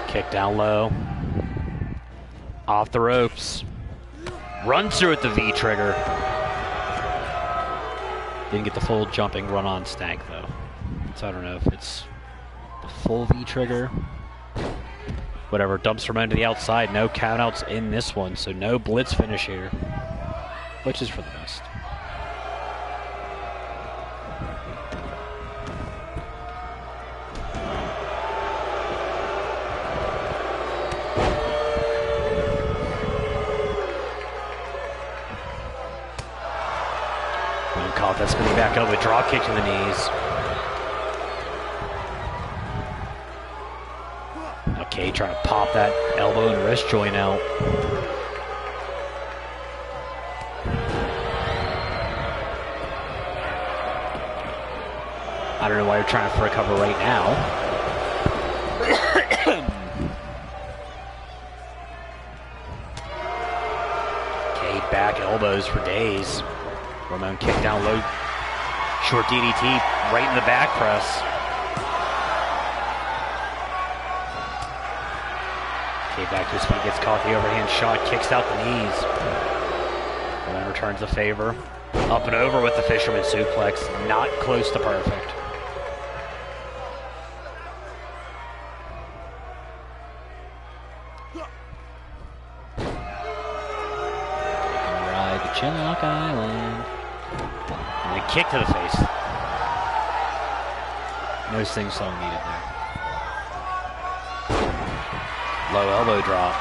Kick down low. Off the ropes. Runs through with the V-trigger. Didn't get the full jumping run-on stank, though. So I don't know if it's the full V-trigger. Whatever, dumps Ramon to the outside. No countouts in this one, so no blitz finish here. Which is for the best. Off that spinning back elbow, drop kick to the knees. Okay, trying to pop that elbow and wrist joint out. I don't know why you're trying to recover right now. Okay, back elbows for days. Ramon kicked down low. Short DDT right in the back press. Okay, back to his feet, gets caught the overhand shot, kicks out the knees. Ramon returns the favor. Up and over with the fisherman suplex. Not close to perfect. Ride the Chinlock Island. And a kick to the face. No sing-song needed there. Low elbow drop.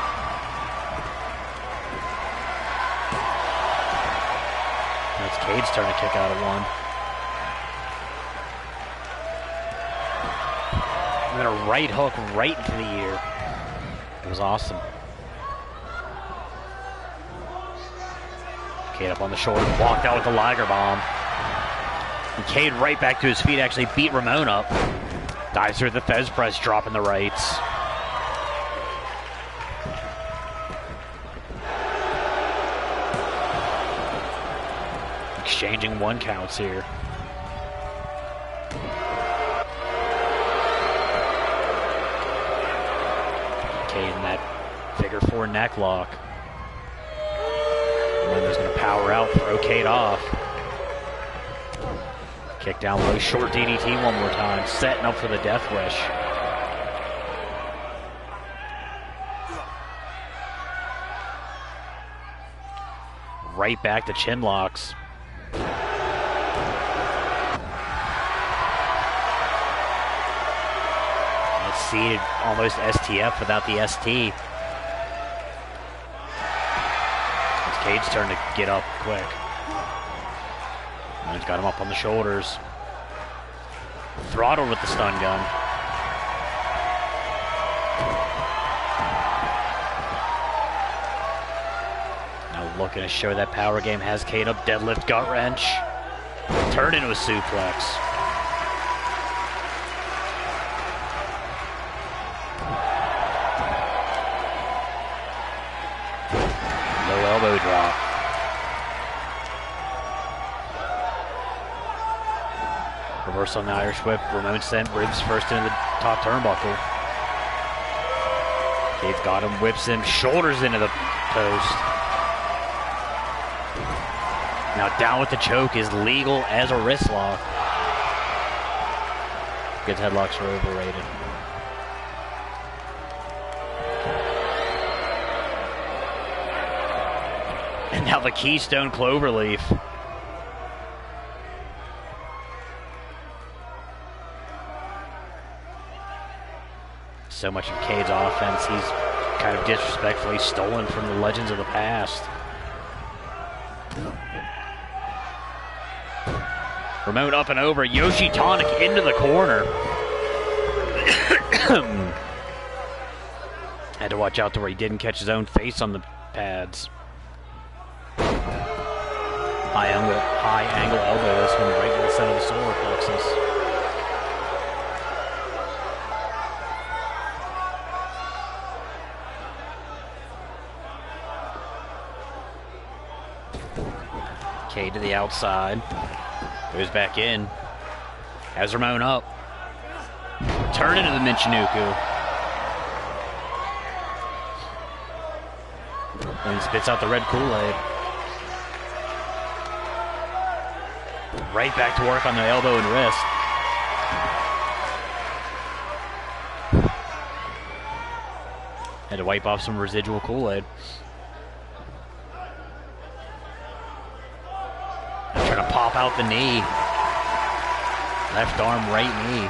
Now it's Cade's turn to kick out at one. And then a right hook right into the ear. It was awesome. Cade up on the shoulder, walked out with the Liger bomb. And Cade right back to his feet, actually beat Ramon up. Dives through the Fez press, dropping the rights. Exchanging one counts here. Cade in that figure four neck lock. Ramon's going to power out, throw Cade off. Kick down low, short DDT one more time, setting up for the death wish. Right back to chin locks. It's seated almost STF without the ST. It's Cade's turn to get up quick. He's got him up on the shoulders. Throttled with the stun gun. Now looking to show that power game, has Cade up, deadlift gut wrench. Turned into a suplex. Low elbow drop. Reversal on the Irish whip. Ramon sent ribs first into the top turnbuckle. Cade's got him, whips him, shoulders into the post. Now down with the choke is legal as a wrist lock. Good headlocks are overrated. And now the Keystone Cloverleaf. So much of Cade's offense, he's kind of disrespectfully stolen from the legends of the past. Ramon up and over, Yoshi Tonic into the corner. Had to watch out to where he didn't catch his own face on the pads. High angle elbows from right to the center of the solar plexus. Cade to the outside. Goes back in. Has Ramon up. Turn into the Michinoku. And he spits out the red Kool-Aid. Right back to work on the elbow and wrist. Had to wipe off some residual Kool-Aid. Trying to pop out the knee. Left arm, right knee.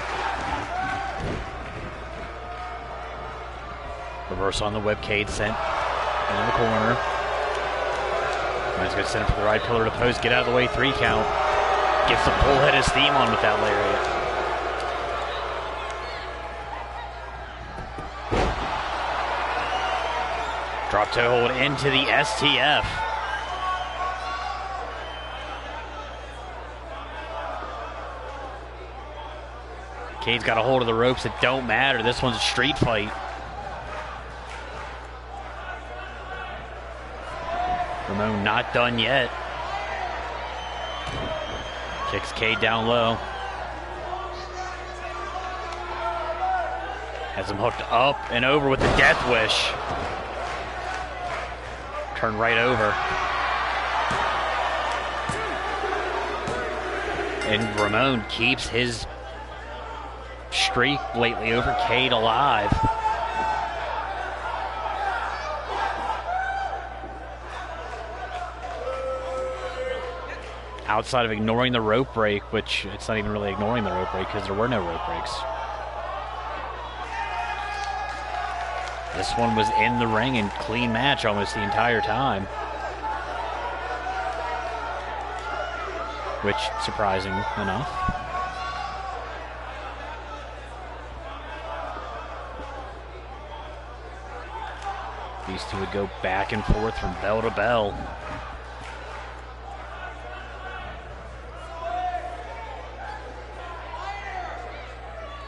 Reverse on the whip, Cade sent in the corner. He's going to send him for the right pillar to post. Get out of the way, 3 count. Gets the full head of steam on with that lariat. Drop toe hold into the STF. Cade's got a hold of the ropes that don't matter. This one's a street fight. Ramon not done yet. Kicks Cade down low. Has him hooked up and over with the death wish. Turn right over. And Ramon keeps his streak lately over Cade alive. Outside of ignoring the rope break, which it's not even really ignoring the rope break because there were no rope breaks. This one was in the ring and clean match almost the entire time. Which, surprising enough. These two would go back and forth from bell to bell.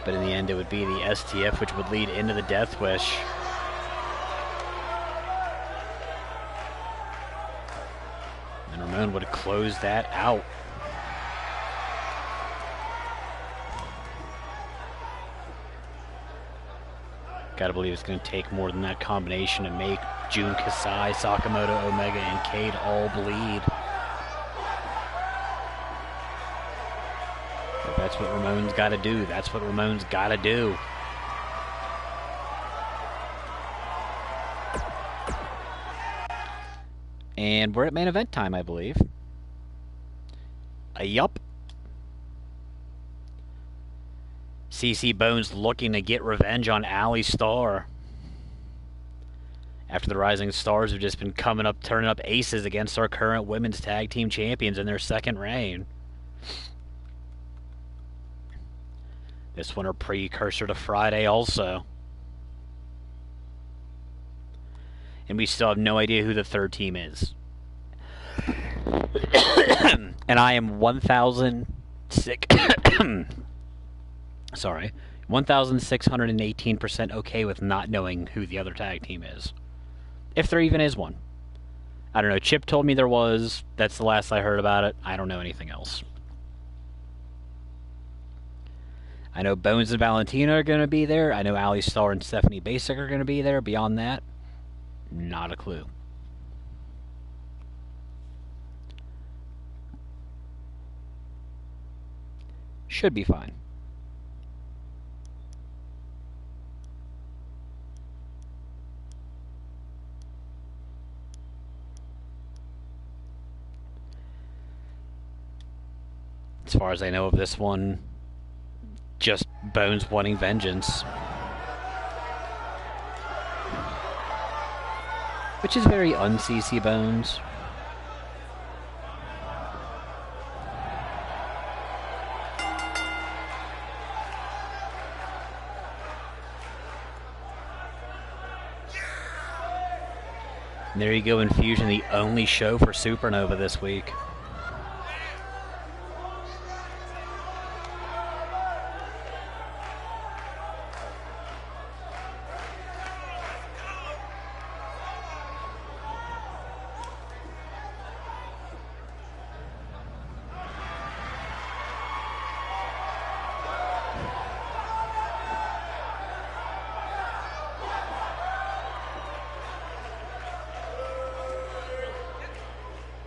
But in the end, it would be the STF, which would lead into the Death Wish. And Ramon would close that out. Gotta believe it's going to take more than that combination to make Jun Kasai, Sakamoto, Omega, and Cade all bleed. But that's what Ramon's got to do. That's what Ramon's got to do. And we're at main event time, I believe. Yup. CC Bones looking to get revenge on Ali Starr. After the Rising Stars have just been coming up, turning up aces against our current women's tag team champions in their second reign. This one a precursor to Friday also. And we still have no idea who the third team is. And I am 1,618% okay with not knowing who the other tag team is. If there even is one. I don't know. Chip told me there was. That's the last I heard about it. I don't know anything else. I know Bones and Valentina are going to be there. I know Ali Starr and Stephanie Basic are going to be there. Beyond that, not a clue. Should be fine. As far as I know of this one, just Bones wanting vengeance. Which is very un-CC Bones. And there you go, Infusion, the only show for Supernova this week.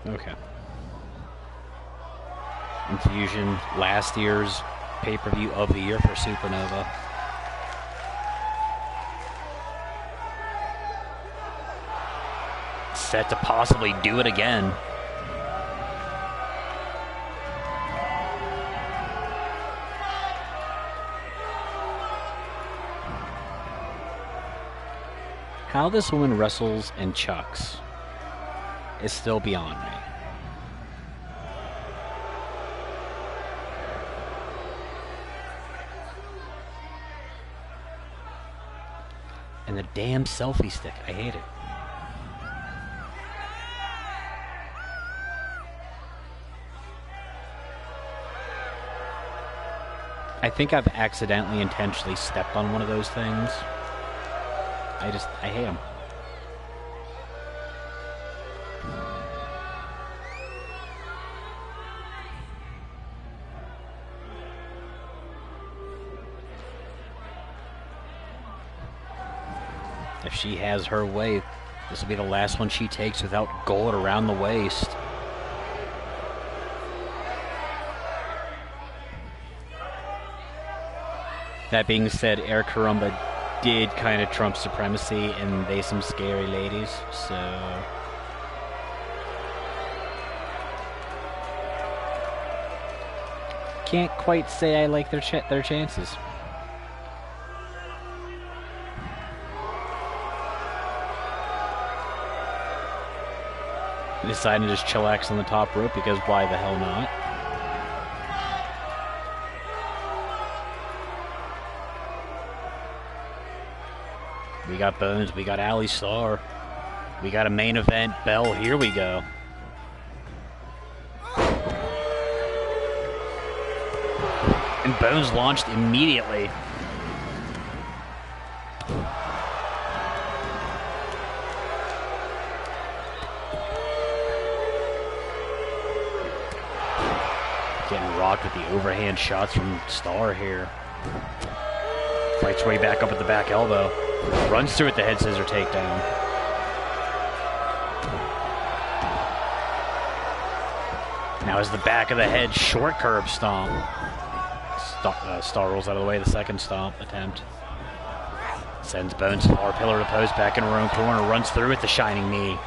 Okay. Infusion, last year's pay-per-view of the year for Supernova. Set to possibly do it again. How this woman wrestles and chucks is still beyond me. And the damn selfie stick. I hate it. I think I've accidentally, intentionally stepped on one of those things. I hate them. If she has her way, this will be the last one she takes without gold around the waist. That being said, Air Carumba did kind of trump supremacy, and they some scary ladies, so... Can't quite say I like their chances. Deciding to just chillax on the top rope because why the hell not? We got Bones, we got Ali Starr, we got a main event bell, here we go. And Bones launched immediately. Getting rocked with the overhand shots from Starr here. Fights way back up at the back elbow. Runs through with the head scissor takedown. Now is the back of the head short curb stomp. Starr rolls out of the way the second stomp attempt. Sends Bones far pillar to post back in her own corner. Runs through with the shining knee.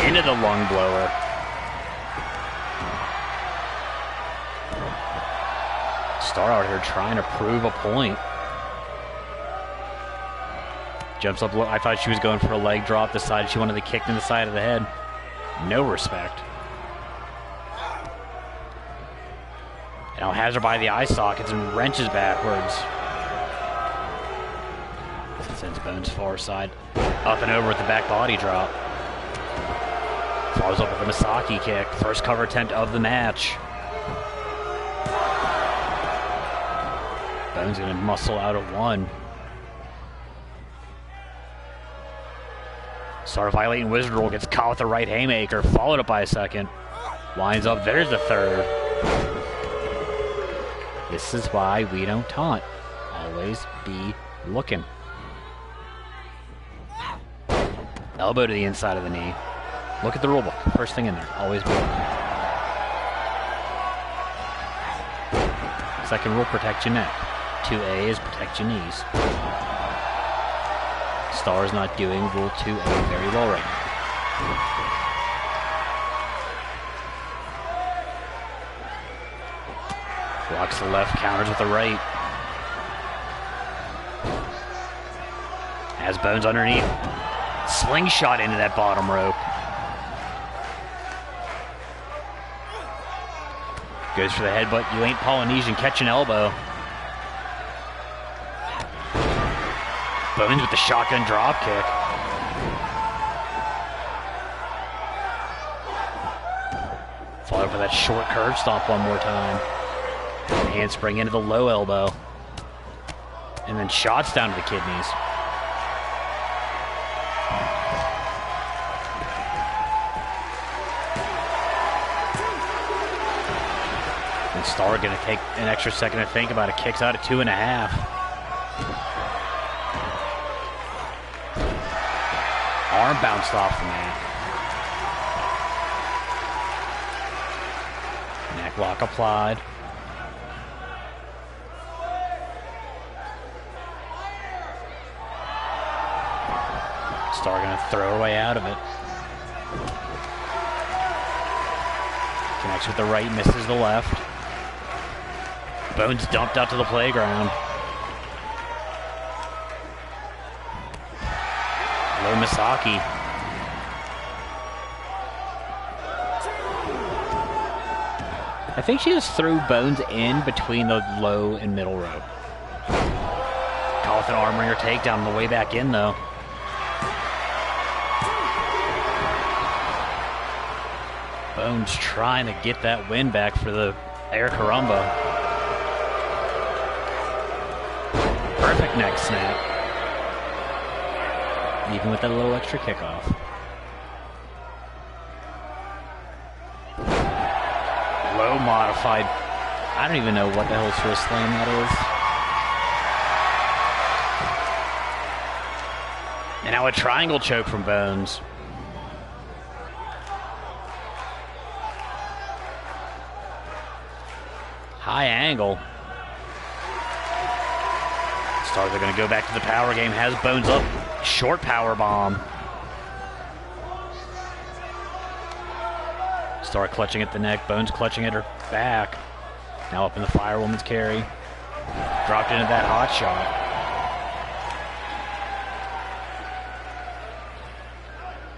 Into the lung blower. Starr out here trying to prove a point. Jumps up. I thought she was going for a leg drop. Decided she wanted to kick in the side of the head. No respect. Now has her by the eye sockets and wrenches backwards. Sends Bones far side. Up and over with the back body drop. Follows up with a Misaki kick. First cover attempt of the match. Bones gonna muscle out at one. Starr violating Wizard Roll, gets caught with the right haymaker, followed up by a second. Winds up, there's the third. This is why we don't taunt. Always be looking. Elbow to the inside of the knee. Look at the rulebook. First thing in there. Always be looking. Second rule, protect your neck. 2A is protect your knees. Starr is not doing Rule 2A very well right now. Blocks the left, counters with the right. Has Bones underneath. Slingshot into that bottom rope. Goes for the headbutt. You ain't Polynesian. Catch an elbow. Bones with the shotgun drop kick. Followed by that short curve stomp one more time. Handspring into the low elbow. And then shots down to the kidneys. And Starr gonna take an extra second to think about it. Kicks out at 2.5. Arm bounced off the mat. Neck lock applied. Starr gonna throw her way out of it. Connects with the right, misses the left. Bones dumped out to the playground. Low Misaki. I think she just threw Bones in between the low and middle rope. Call with an arm wringer takedown on the way back in, though. Bones trying to get that win back for the Air Caramba. Perfect neck snap. Even with that little extra kickoff. Low modified. I don't even know what the hell Swiss slam that is. And now a triangle choke from Bones. High angle. Stars are going to go back to the power game. Has Bones up. Short power bomb. Star clutching at the neck. Bones clutching at her back. Now up in the Firewoman's carry. Dropped into that hot shot.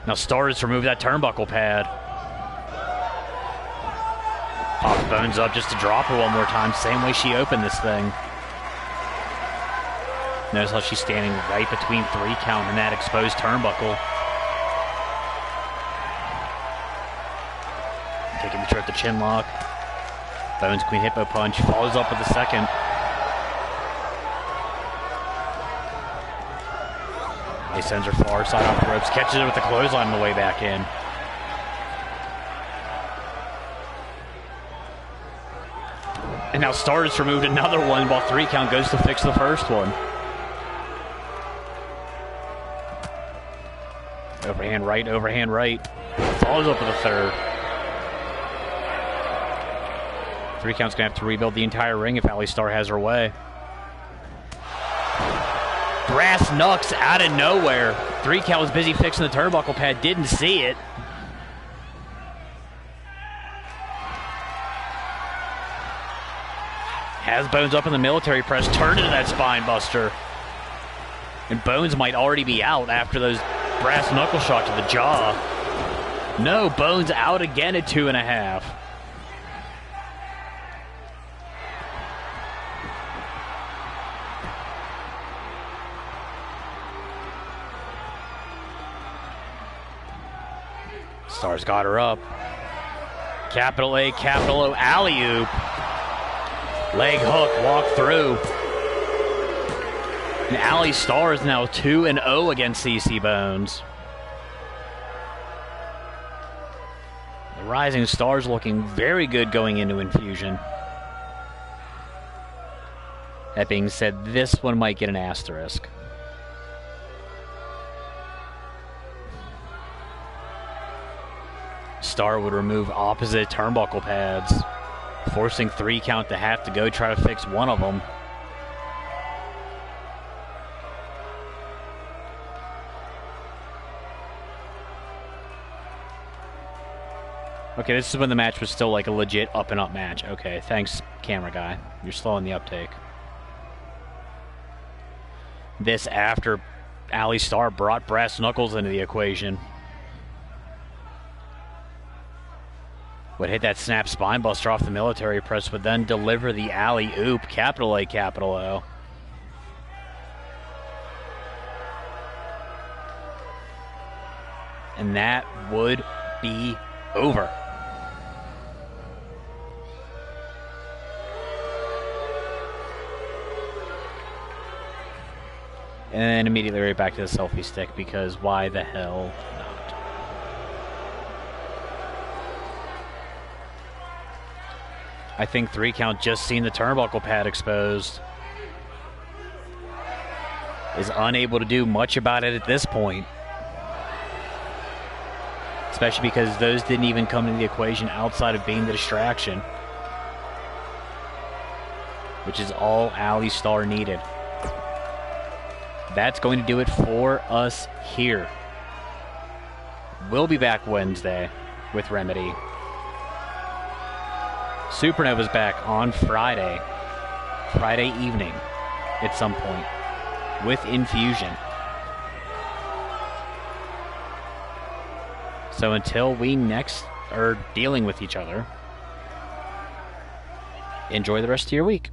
Now Stars remove that turnbuckle pad. Pops Bones up just to drop her one more time. Same way she opened this thing. Notice how she's standing right between 3 count and that exposed turnbuckle. Taking the trip to chin lock. Bones Queen Hippo punch. Follows up with the second. He sends her far side off the ropes. Catches it with the clothesline on the way back in. And now Stardust removed another one while 3 count goes to fix the first one. Overhand right, overhand right. Follows up with a third. 3 count's going to have to rebuild the entire ring if Allie Star has her way. Brass knucks out of nowhere. 3 count was busy fixing the turnbuckle pad, didn't see it. Has Bones up in the military press, turned into that spine buster. And Bones might already be out after those brass knuckle shot to the jaw. No, Bones out again at 2.5. Stars got her up. Capital A, capital O, alley-oop. Leg hook, walk through. And Allie Star is now 2-0 against CC Bones. The Rising Stars looking very good going into Infusion. That being said, this one might get an asterisk. Star would remove opposite turnbuckle pads, forcing 3 count to have to go try to fix one of them. Okay, this is when the match was still like a legit up and up match. Okay, thanks, camera guy. You're slowing the uptake. This after Allie Star brought Brass Knuckles into the equation. Would hit that snap spine buster off the military press, would then deliver the alley-oop, capital A, capital O. And that would be over. And then immediately right back to the selfie stick, because why the hell not? I think 3 count just seen the turnbuckle pad exposed. Is unable to do much about it at this point. Especially because those didn't even come into the equation outside of being the distraction. Which is all Allie Star needed. That's going to do it for us here. We'll be back Wednesday with Remedy. Supernova's back on Friday evening at some point with Infusion. So until we next are dealing with each other, enjoy the rest of your week.